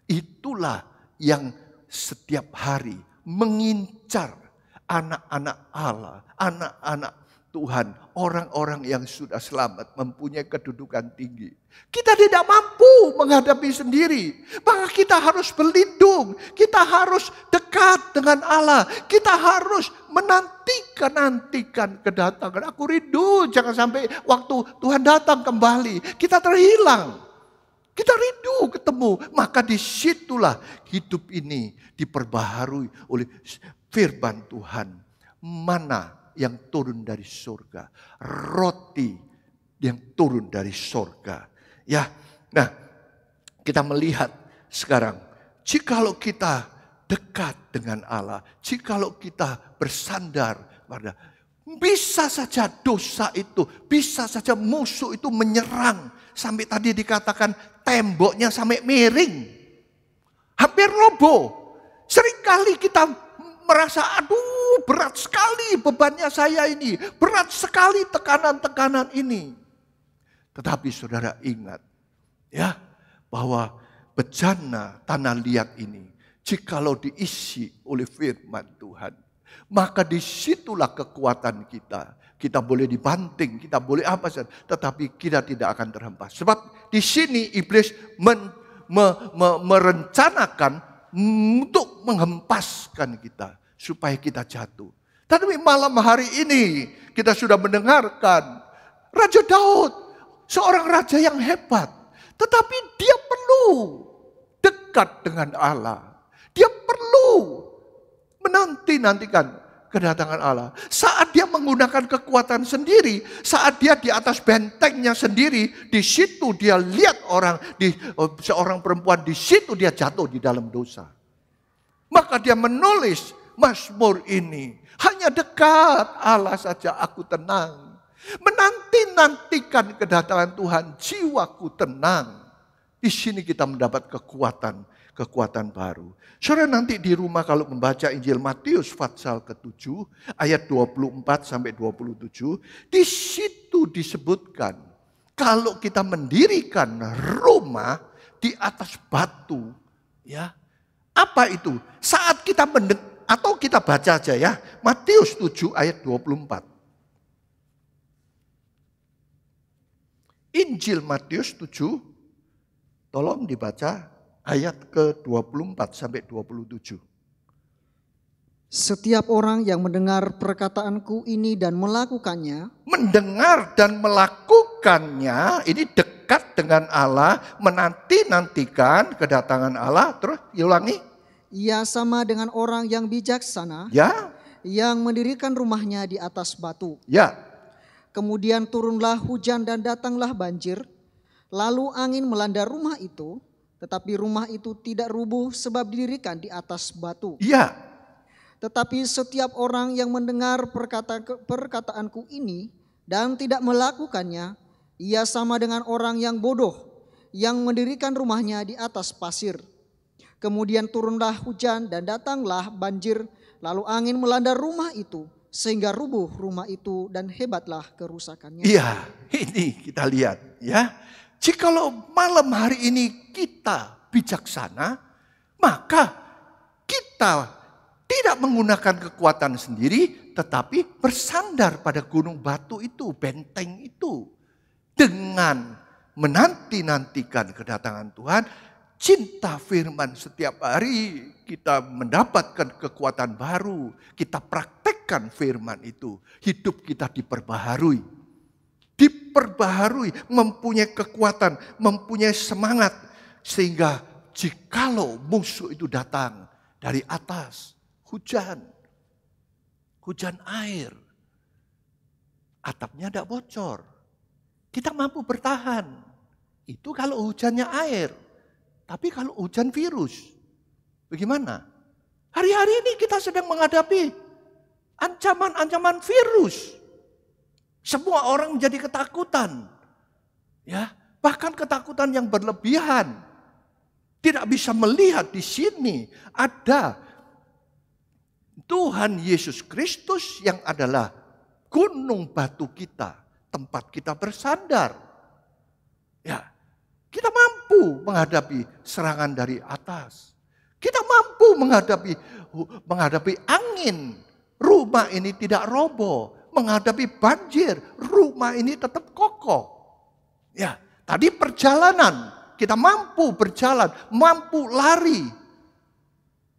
Itulah yang setiap hari mengincar anak-anak Allah, anak-anak Tuhan, orang-orang yang sudah selamat mempunyai kedudukan tinggi. Kita tidak mampu menghadapi sendiri. Maka kita harus berlindung. Kita harus dekat dengan Allah. Kita harus menantikan kedatangan. Aku rindu jangan sampai waktu Tuhan datang kembali, kita terhilang. Kita rindu ketemu. Maka disitulah hidup ini diperbaharui oleh firman Tuhan. Mana yang turun dari surga, roti yang turun dari surga. Ya, nah kita melihat sekarang, jikalau kita dekat dengan Allah, jikalau kita bersandar pada, bisa saja dosa itu, bisa saja musuh itu menyerang. Sampai tadi dikatakan temboknya sampai miring, hampir roboh. Seringkali kita merasa, aduh berat sekali bebannya saya ini. Berat sekali tekanan-tekanan ini. Tetapi saudara ingat ya, bahwa bejana tanah liat ini, jikalau diisi oleh firman Tuhan, maka disitulah kekuatan kita. Kita boleh dibanting, kita boleh apa saja, tetapi kita tidak akan terhempas. Sebab di sini iblis merencanakan untuk menghempaskan kita supaya kita jatuh. Tapi malam hari ini kita sudah mendengarkan Raja Daud, seorang raja yang hebat, tetapi dia perlu dekat dengan Allah. Dia perlu menantikan kedatangan Allah. Saat dia menggunakan kekuatan sendiri, saat dia di atas bentengnya sendiri, di situ dia lihat seorang perempuan, di situ dia jatuh di dalam dosa. Maka dia menulis Mazmur ini, hanya dekat Allah saja aku tenang. Menantikan kedatangan Tuhan, jiwaku tenang. Di sini kita mendapat kekuatan baru. Saudara nanti di rumah kalau membaca Injil Matius pasal ke-7 ayat 24 sampai 27, di situ disebutkan kalau kita mendirikan rumah di atas batu, ya. Apa itu? Saat kita atau kita baca aja ya, Matius 7 ayat 24. Injil Matius 7, tolong dibaca ayat ke-24 sampai 27. Setiap orang yang mendengar perkataanku ini dan melakukannya. Mendengar dan melakukannya, ini dekat dengan Allah, menantikan kedatangan Allah. Terus diulangi. Ia sama dengan orang yang bijaksana. Ya. Yang mendirikan rumahnya di atas batu. Ya. Kemudian turunlah hujan dan datanglah banjir. Lalu angin melanda rumah itu. Tetapi rumah itu tidak rubuh sebab didirikan di atas batu. Iya. Tetapi setiap orang yang mendengar perkataanku ini dan tidak melakukannya, ia sama dengan orang yang bodoh yang mendirikan rumahnya di atas pasir. Kemudian turunlah hujan dan datanglah banjir, lalu angin melanda rumah itu sehingga rubuh rumah itu dan hebatlah kerusakannya. Iya, ini kita lihat ya. Jikalau malam hari ini kita bijaksana, maka kita tidak menggunakan kekuatan sendiri, tetapi bersandar pada gunung batu itu, benteng itu. Dengan menantikan kedatangan Tuhan, cinta firman setiap hari kita mendapatkan kekuatan baru. Kita praktekkan firman itu, hidup kita diperbaharui. Mempunyai kekuatan, mempunyai semangat. Sehingga jikalau musuh itu datang dari atas, hujan air, atapnya tidak bocor, kita mampu bertahan. Itu kalau hujannya air. Tapi kalau hujan virus, bagaimana? Hari-hari ini kita sedang menghadapi ancaman-ancaman virus. Semua orang menjadi ketakutan. Ya, bahkan ketakutan yang berlebihan. Tidak bisa melihat di sini ada Tuhan Yesus Kristus yang adalah gunung batu kita, tempat kita bersandar. Ya, kita mampu menghadapi serangan dari atas. Kita mampu menghadapi angin. Rumah ini tidak roboh. menghadapi banjir, rumah ini tetap kokoh. Ya, tadi perjalanan, kita mampu berjalan, mampu lari.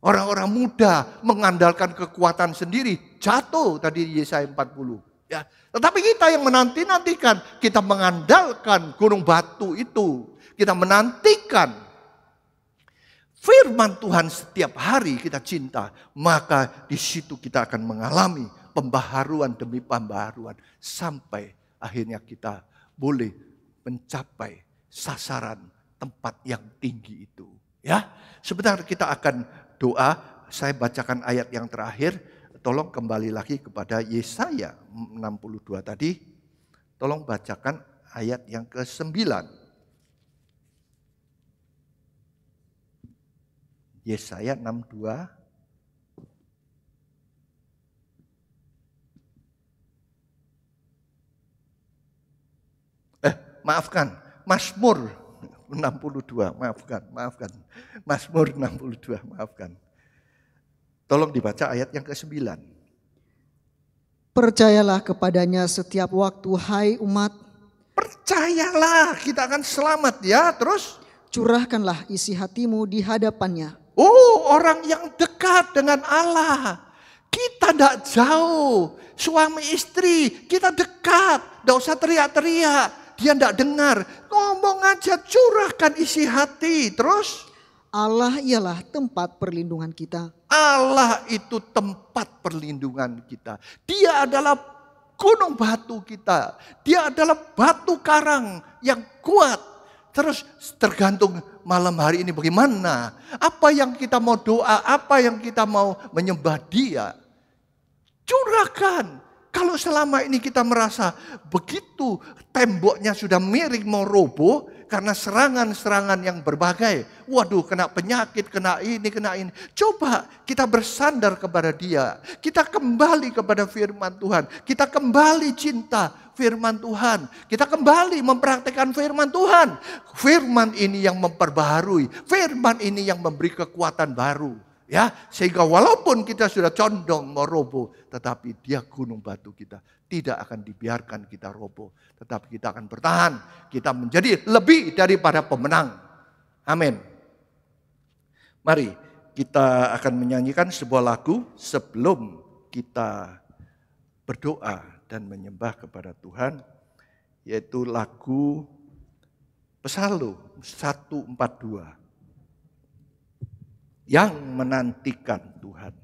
Orang-orang muda mengandalkan kekuatan sendiri, jatuh tadi di Yesaya 40. Ya, tetapi kita yang menanti-nantikan, kita mengandalkan gunung batu itu. Kita menantikan firman Tuhan setiap hari kita cinta, maka di situ kita akan mengalami pembaharuan demi pembaharuan sampai akhirnya kita boleh mencapai sasaran tempat yang tinggi itu. Ya, sebentar kita akan doa. Saya bacakan ayat yang terakhir. Tolong kembali lagi kepada Yesaya 62 tadi. Tolong bacakan ayat yang ke-9. Yesaya 62. Maafkan, Mazmur 62, maafkan. Mazmur 62, maafkan. Tolong dibaca ayat yang ke-9. Percayalah kepadanya setiap waktu, hai umat. Percayalah, kita akan selamat ya. Terus? Curahkanlah isi hatimu di hadapannya. Oh, orang yang dekat dengan Allah. Kita tidak jauh. Suami istri, kita dekat. Tidak usah teriak-teriak. Dia tidak dengar. Ngomong aja, curahkan isi hati. Terus? Allah ialah tempat perlindungan kita. Allah itu tempat perlindungan kita. Dia adalah gunung batu kita. Dia adalah batu karang yang kuat. Terus tergantung malam hari ini bagaimana. Apa yang kita mau doa, apa yang kita mau menyembah Dia. Curahkan. Kalau selama ini kita merasa begitu temboknya sudah miring mau roboh karena serangan-serangan yang berbagai. Waduh, kena penyakit, kena ini. Coba kita bersandar kepada Dia. Kita kembali kepada firman Tuhan. Kita kembali cinta firman Tuhan. Kita kembali mempraktikkan firman Tuhan. Firman ini yang memperbaharui. Firman ini yang memberi kekuatan baru. Ya, sehingga walaupun kita sudah condong mau roboh, tetapi Dia gunung batu kita. Tidak akan dibiarkan kita roboh, tetapi kita akan bertahan. Kita menjadi lebih daripada pemenang. Amin. Mari kita akan menyanyikan sebuah lagu sebelum kita berdoa dan menyembah kepada Tuhan, yaitu lagu Psalm 142. Yang menantikan Tuhan.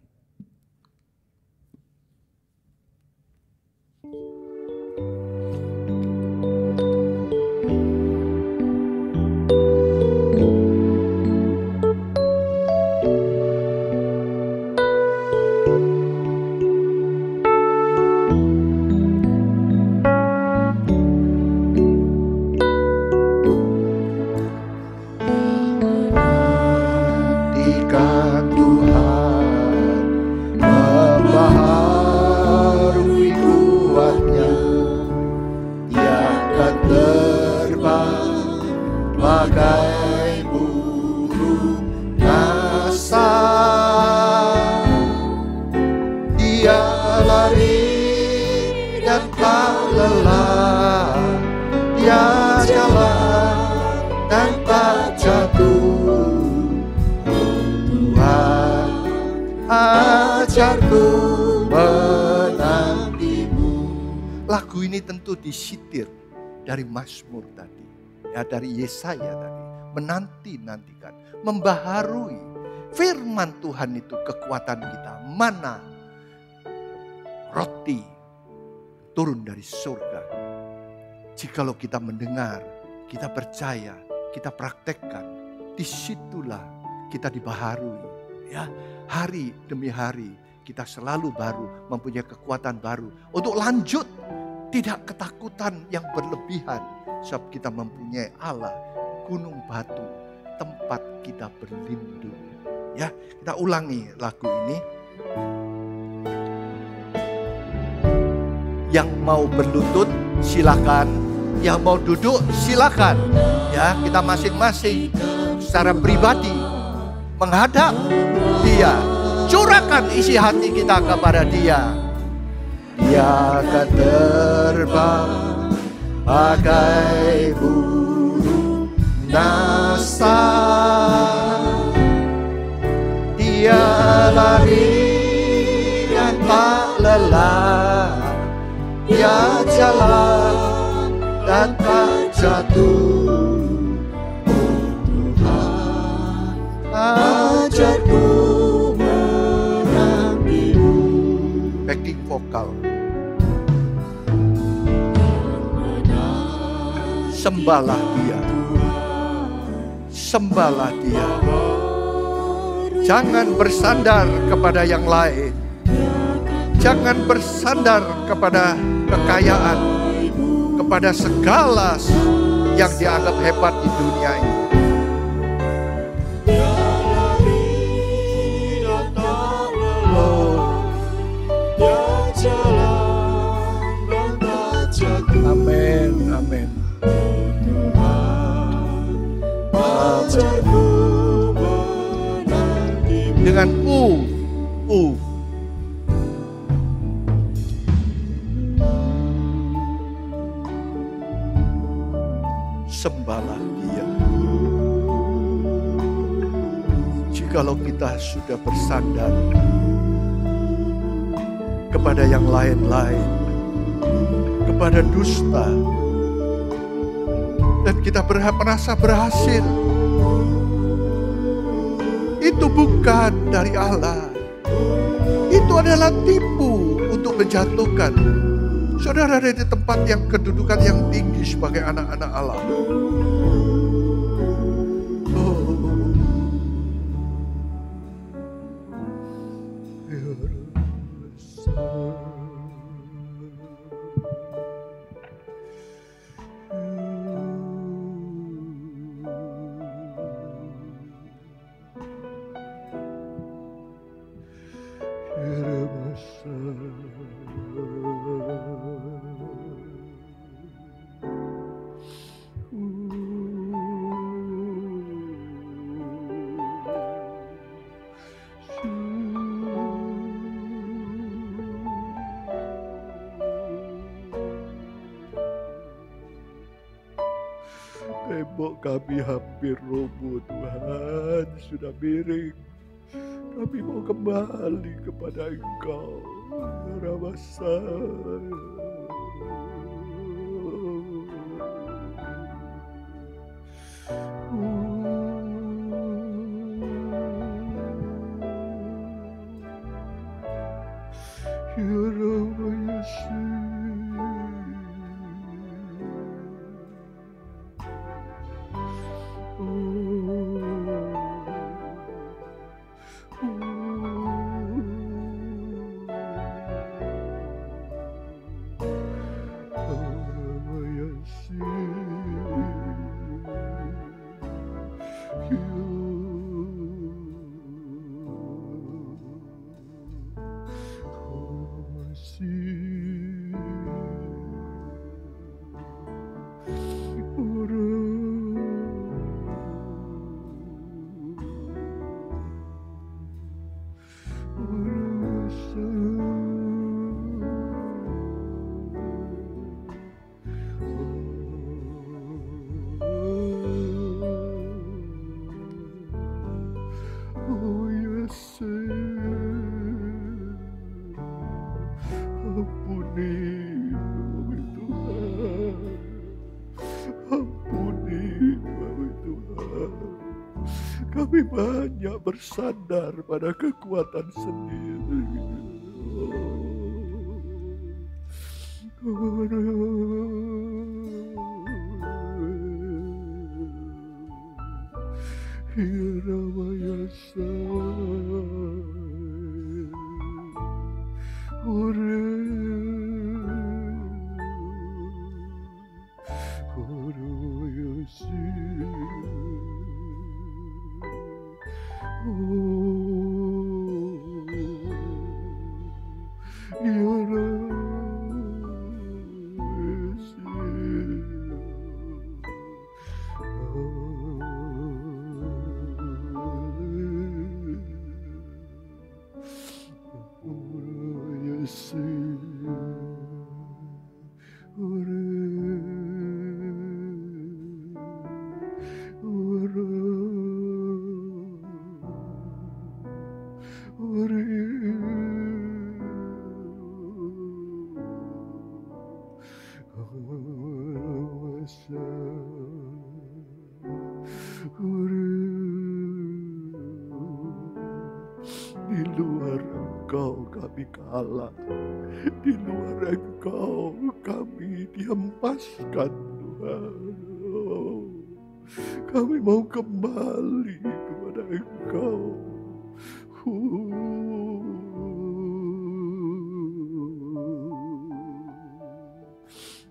Lagu ini tentu disitir dari Mazmur tadi, ya, dari Yesaya tadi. Menanti-nantikan, membaharui firman Tuhan itu kekuatan kita. Mana roti turun dari surga. Jikalau kita mendengar, kita percaya, kita praktekkan, disitulah kita dibaharui. Ya, hari demi hari kita selalu baru, mempunyai kekuatan baru untuk lanjut. Tidak ketakutan yang berlebihan, sebab kita mempunyai Allah, gunung batu, tempat kita berlindung. Ya, kita ulangi lagu ini. Yang mau berlutut silakan, yang mau duduk silakan. Ya, kita masing-masing secara pribadi menghadap Dia. Curahkan isi hati kita kepada Dia. Dia akan terbang bagai burung nasta. Dia lari dan tak lelah, dia jalan dan tak jatuh. Oh Tuhan, ajarku menantimu. Backing vokal. Sembahlah dia. Sembahlah dia. Jangan bersandar kepada yang lain. Jangan bersandar kepada kekayaan, kepada segala yang dianggap hebat di dunia ini. Amin, amin. Dengan sembahlah dia. Jikalau kita sudah bersandar kepada yang lain-lain, kepada dusta, dan kita merasa berhasil, itu bukan dari Allah. Itu adalah tipu untuk menjatuhkan saudara ada di tempat yang kedudukan yang tinggi sebagai anak-anak Allah. Tembok kami hampir roboh Tuhan, sudah miring. Kami mau kembali kepada Engkau, Ramasa. Kami banyak bersandar pada kekuatan sendiri. Di luar Engkau kami kalah, di luar Engkau kami dihempaskan Tuhan. Kami mau kembali kepada Engkau.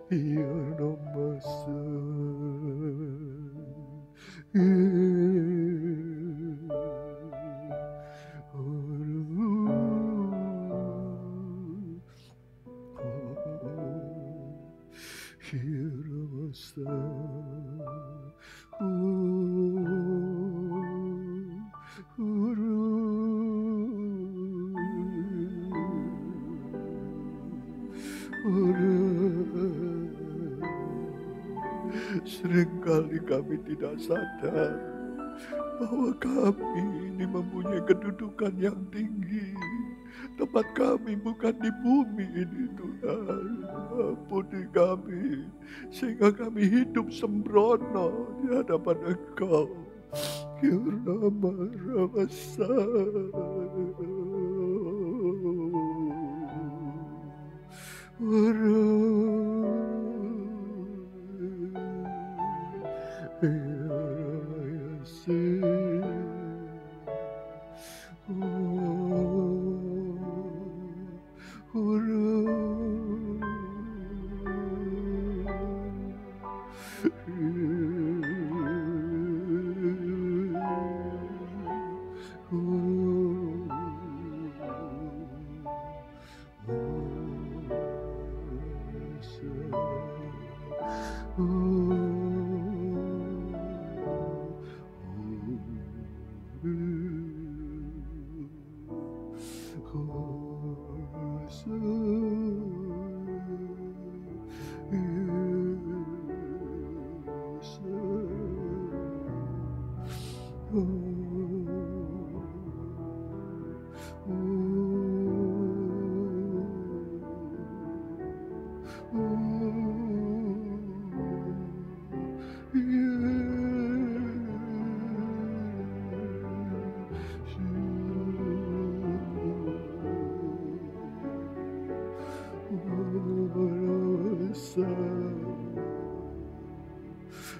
Ya Namasa, seringkali kami tidak sadar bahwa kami ini mempunyai kedudukan yang tinggi. Tempat kami bukan di bumi ini Tuhan. Ampuni kami sehingga kami hidup sembrono di hadapan Engkau. Kirama Ramasa.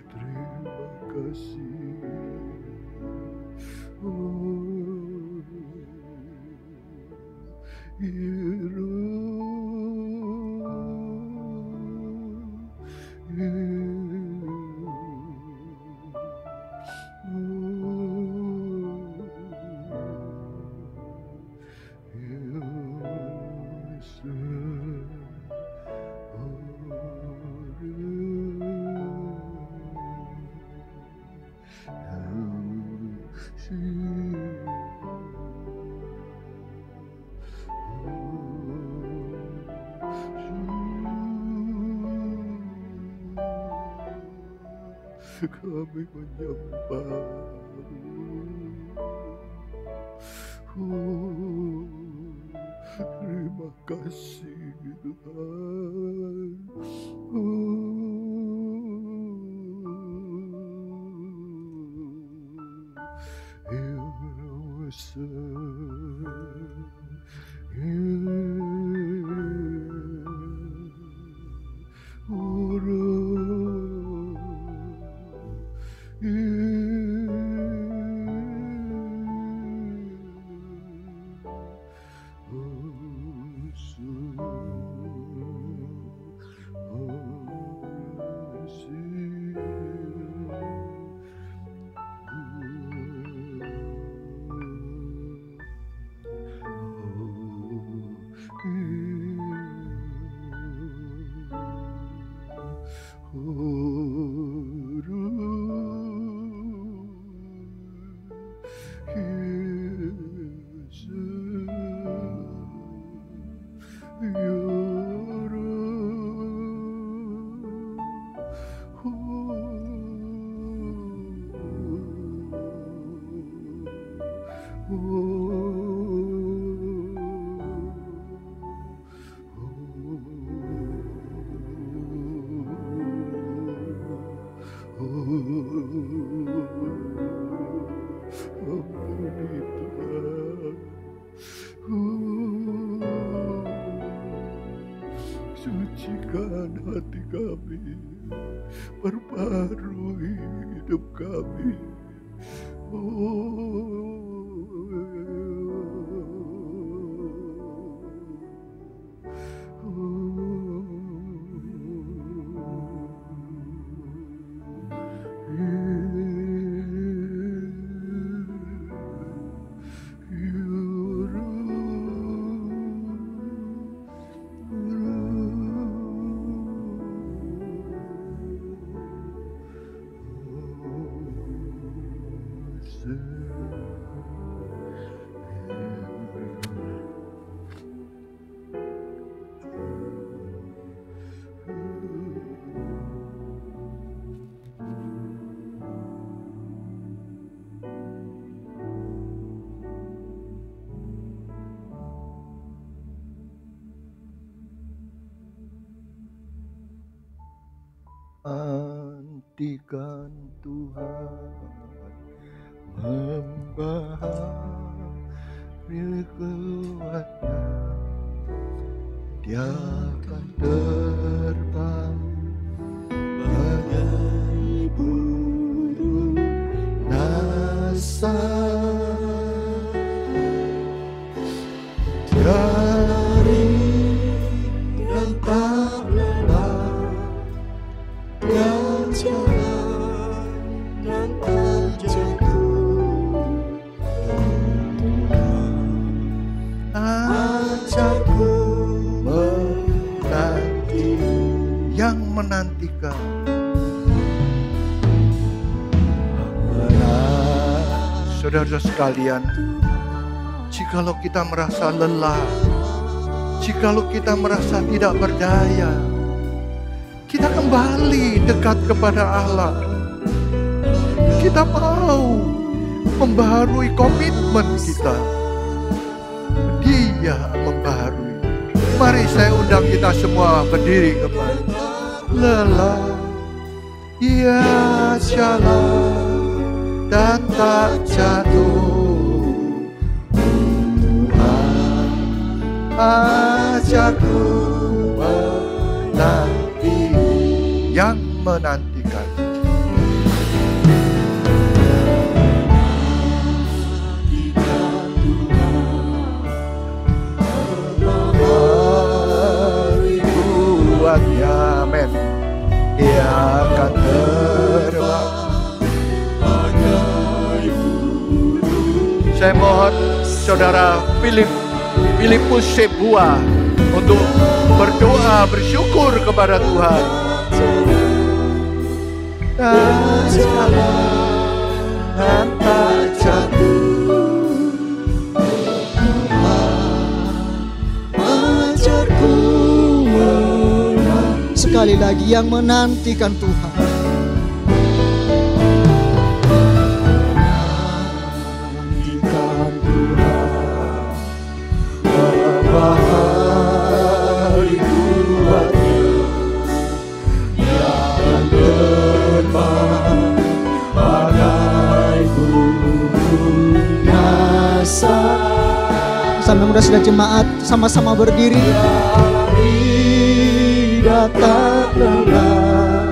Terima kasih. Kami menyembah. Terima kasih Tuhan. ampuni Tuhan. Sucikan hati kami, perbarui hidup kami. Nantikan Tuhan membahari kuatnya, Dia akan terbang bagai burung nasar dari yang tak lelah, dan jalan yang tak jatuh. Ajarku menanti, yang menantikan. Saudara sekalian, jikalau kita merasa lelah, jikalau kita merasa tidak berdaya, kita kembali dekat kepada Allah. Kita mau membaharui komitmen kita. Dia membaharui. Mari saya undang kita semua berdiri kembali. Lelah, ia jalan dan tak jatuh. Tuhan ajarku menanti, yang menantikan. Hari kuatnya, amin. Dia akan terbang. Saya mohon saudara Filipus Sebua untuk berdoa, bersyukur kepada Tuhan. Dan tak jatuh, ajarku menanti. Sekali lagi, yang menantikan Tuhan. Bahari kuatnya, Dia akan terbang bagai burung nasar. Sampai mudah sudah jemaat sama-sama berdiri. Tidak tak lelah,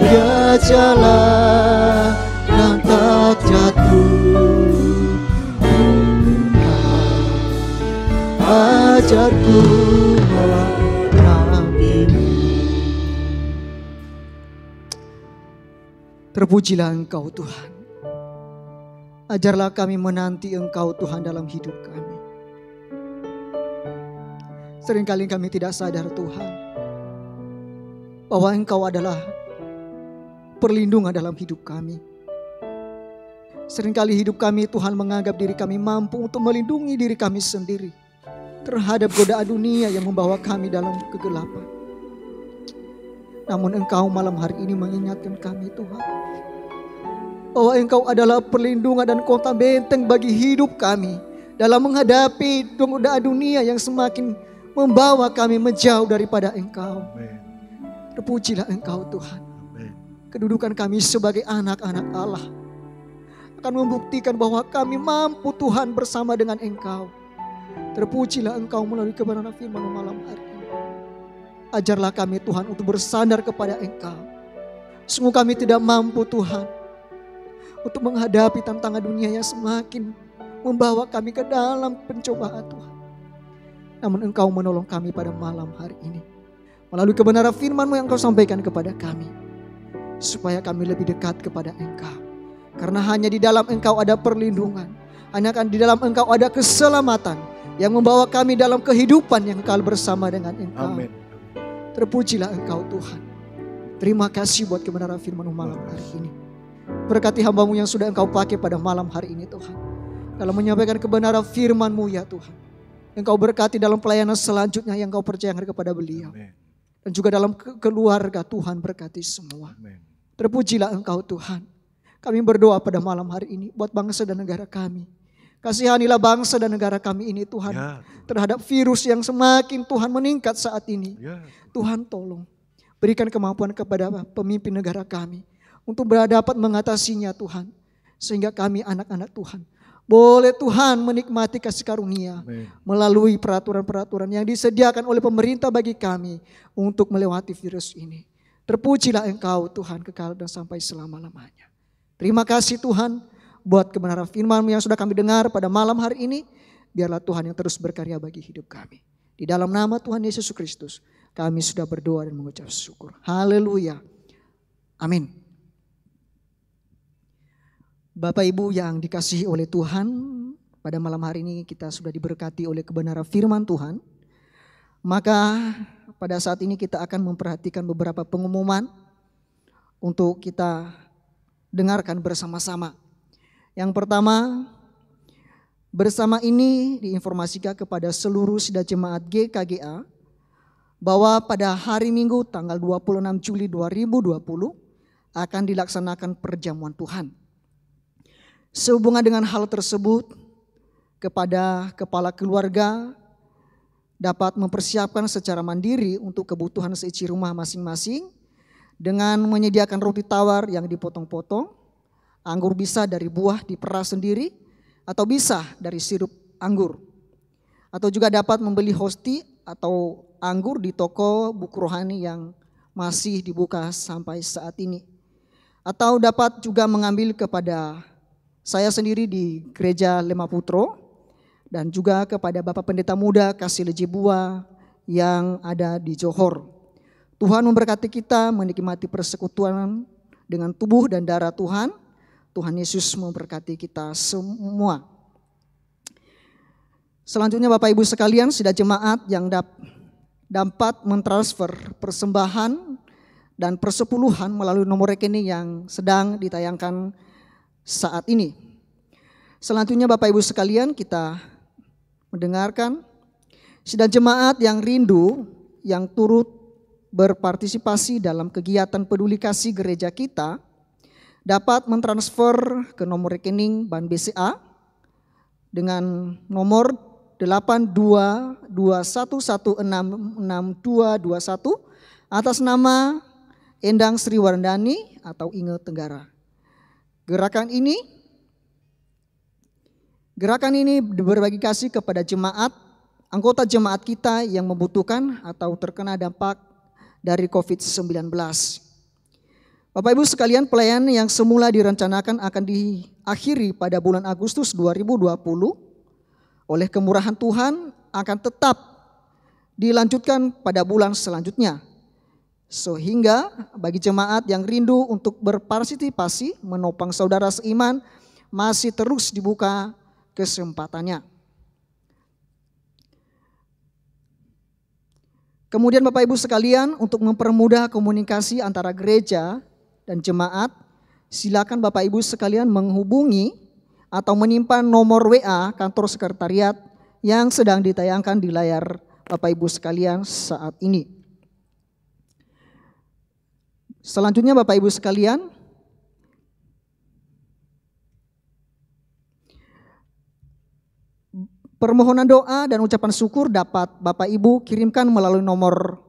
Dia jalan dan tak jatuh. Ajarku menantimu. Terpujilah Engkau Tuhan. Ajarlah kami menanti Engkau Tuhan dalam hidup kami. Seringkali kami tidak sadar Tuhan, bahwa Engkau adalah perlindungan dalam hidup kami. Seringkali hidup kami, Tuhan, menganggap diri kami mampu untuk melindungi diri kami sendiri terhadap godaan dunia yang membawa kami dalam kegelapan. Namun Engkau malam hari ini mengingatkan kami, Tuhan, bahwa Engkau adalah perlindungan dan kota benteng bagi hidup kami dalam menghadapi godaan dunia yang semakin membawa kami menjauh daripada Engkau. Terpujilah Engkau Tuhan. Kedudukan kami sebagai anak-anak Allah akan membuktikan bahwa kami mampu Tuhan bersama dengan Engkau. Terpujilah Engkau melalui kebenaran firman-Mu malam hari ini. Ajarlah kami Tuhan untuk bersandar kepada Engkau. Sungguh kami tidak mampu Tuhan untuk menghadapi tantangan dunia yang semakin membawa kami ke dalam pencobaan Tuhan. Namun Engkau menolong kami pada malam hari ini. Melalui kebenaran firman-Mu yang Engkau sampaikan kepada kami. Supaya kami lebih dekat kepada Engkau. Karena hanya di dalam Engkau ada perlindungan. Hanya di dalam Engkau ada keselamatan. Yang membawa kami dalam kehidupan yang kekal bersama dengan Engkau. Amin. Terpujilah Engkau Tuhan. Terima kasih buat kebenaran firman-Mu malam hari ini. Berkati hamba-Mu yang sudah Engkau pakai pada malam hari ini Tuhan. Dalam menyampaikan kebenaran firman-Mu ya Tuhan. Engkau berkati dalam pelayanan selanjutnya yang Engkau percayakan kepada beliau. Amin. Dan juga dalam keluarga Tuhan berkati semua. Amin. Terpujilah Engkau Tuhan. Kami berdoa pada malam hari ini buat bangsa dan negara kami. Kasihanilah bangsa dan negara kami ini Tuhan. Ya, Terhadap virus yang semakin Tuhan meningkat saat ini. ya. Tuhan tolong. Berikan kemampuan kepada pemimpin negara kami. Untuk dapat mengatasinya Tuhan. Sehingga kami anak-anak Tuhan. Boleh Tuhan menikmati kasih karunia. Amin. Melalui peraturan-peraturan yang disediakan oleh pemerintah bagi kami. Untuk melewati virus ini. Terpujilah Engkau Tuhan kekal dan sampai selama-lamanya. Terima kasih Tuhan. Buat kebenaran firman-Mu yang sudah kami dengar pada malam hari ini. Biarlah Tuhan yang terus berkarya bagi hidup kami. Di dalam nama Tuhan Yesus Kristus. Kami sudah berdoa dan mengucap syukur. Haleluya. Amin. Bapak Ibu yang dikasihi oleh Tuhan. Pada malam hari ini kita sudah diberkati oleh kebenaran firman Tuhan. Maka pada saat ini kita akan memperhatikan beberapa pengumuman. Untuk kita dengarkan bersama-sama. Yang pertama, bersama ini diinformasikan kepada seluruh sidang jemaat GKGA bahwa pada hari Minggu tanggal 26 Juli 2020 akan dilaksanakan perjamuan Tuhan. Sehubungan dengan hal tersebut, kepada kepala keluarga dapat mempersiapkan secara mandiri untuk kebutuhan seisi rumah masing-masing dengan menyediakan roti tawar yang dipotong-potong. Anggur bisa dari buah diperas sendiri atau bisa dari sirup anggur. Atau juga dapat membeli hosti atau anggur di toko buku rohani yang masih dibuka sampai saat ini. Atau dapat juga mengambil kepada saya sendiri di Gereja Lemaputro dan juga kepada Bapak Pendeta Muda Kasih Lejibua yang ada di Johor. Tuhan memberkati kita menikmati persekutuan dengan tubuh dan darah Tuhan. Tuhan Yesus memberkati kita semua. Selanjutnya Bapak Ibu sekalian, sidang jemaat yang dapat mentransfer persembahan dan persepuluhan melalui nomor rekening yang sedang ditayangkan saat ini. Selanjutnya Bapak Ibu sekalian, kita mendengarkan sidang jemaat yang rindu yang turut berpartisipasi dalam kegiatan peduli kasih gereja kita dapat mentransfer ke nomor rekening Bank BCA dengan nomor 8221166221 atas nama Endang Sri Wardani atau Inge Tenggara. Gerakan ini berbagi kasih kepada jemaat, anggota jemaat kita yang membutuhkan atau terkena dampak dari COVID-19. Bapak Ibu sekalian, pelayanan yang semula direncanakan akan diakhiri pada bulan Agustus 2020 oleh kemurahan Tuhan akan tetap dilanjutkan pada bulan selanjutnya. Sehingga bagi jemaat yang rindu untuk berpartisipasi menopang saudara seiman masih terus dibuka kesempatannya. Kemudian Bapak Ibu sekalian, untuk mempermudah komunikasi antara gereja dan jemaat, silakan Bapak Ibu sekalian menghubungi atau menyimpan nomor WA kantor sekretariat yang sedang ditayangkan di layar Bapak Ibu sekalian saat ini. Selanjutnya Bapak Ibu sekalian, permohonan doa dan ucapan syukur dapat Bapak Ibu kirimkan melalui nomor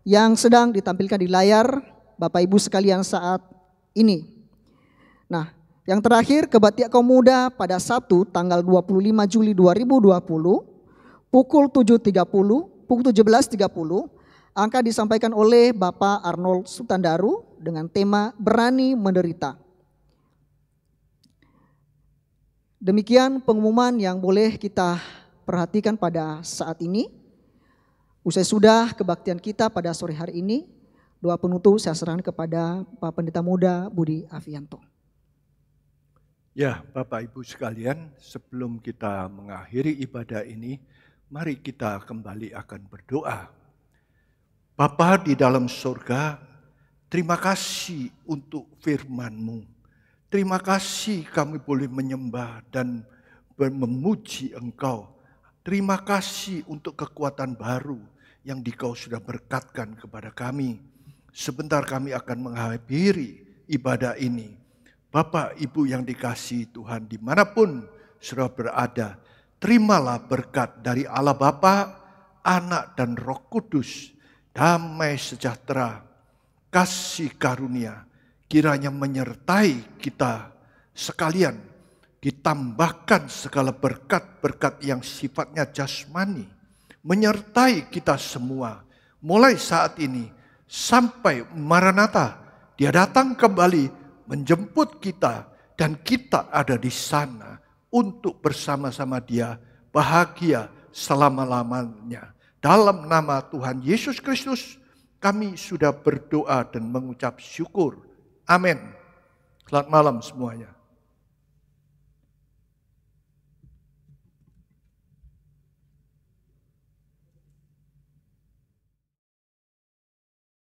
yang sedang ditampilkan di layar Bapak Ibu sekalian saat ini. Nah, Yang terakhir, kebaktian kaum muda pada Sabtu tanggal 25 Juli 2020 pukul 17.30 akan disampaikan oleh Bapak Arnold Sutandaru dengan tema Berani Menderita. Demikian pengumuman yang boleh kita perhatikan pada saat ini. Usai sudah kebaktian kita pada sore hari ini, doa penutup saya serahkan kepada Pak Pendeta Muda Budi Afianto. Ya, Bapak Ibu sekalian, sebelum kita mengakhiri ibadah ini, mari kita kembali akan berdoa. Bapa di dalam surga, terima kasih untuk firman-Mu. Terima kasih kami boleh menyembah dan memuji Engkau. Terima kasih untuk kekuatan baru yang Dikau sudah berkatkan kepada kami. Sebentar kami akan mengakhiri ibadah ini. Bapak Ibu yang dikasihi Tuhan dimanapun sudah berada, terimalah berkat dari Allah Bapa, Anak dan Roh Kudus. Damai sejahtera, kasih karunia, kiranya menyertai kita sekalian, ditambahkan segala berkat-berkat yang sifatnya jasmani, menyertai kita semua, mulai saat ini sampai Maranatha, Dia datang kembali menjemput kita, dan kita ada di sana untuk bersama-sama Dia bahagia selama-lamanya. Dalam nama Tuhan Yesus Kristus, kami sudah berdoa dan mengucap syukur. Amin. Selamat malam semuanya.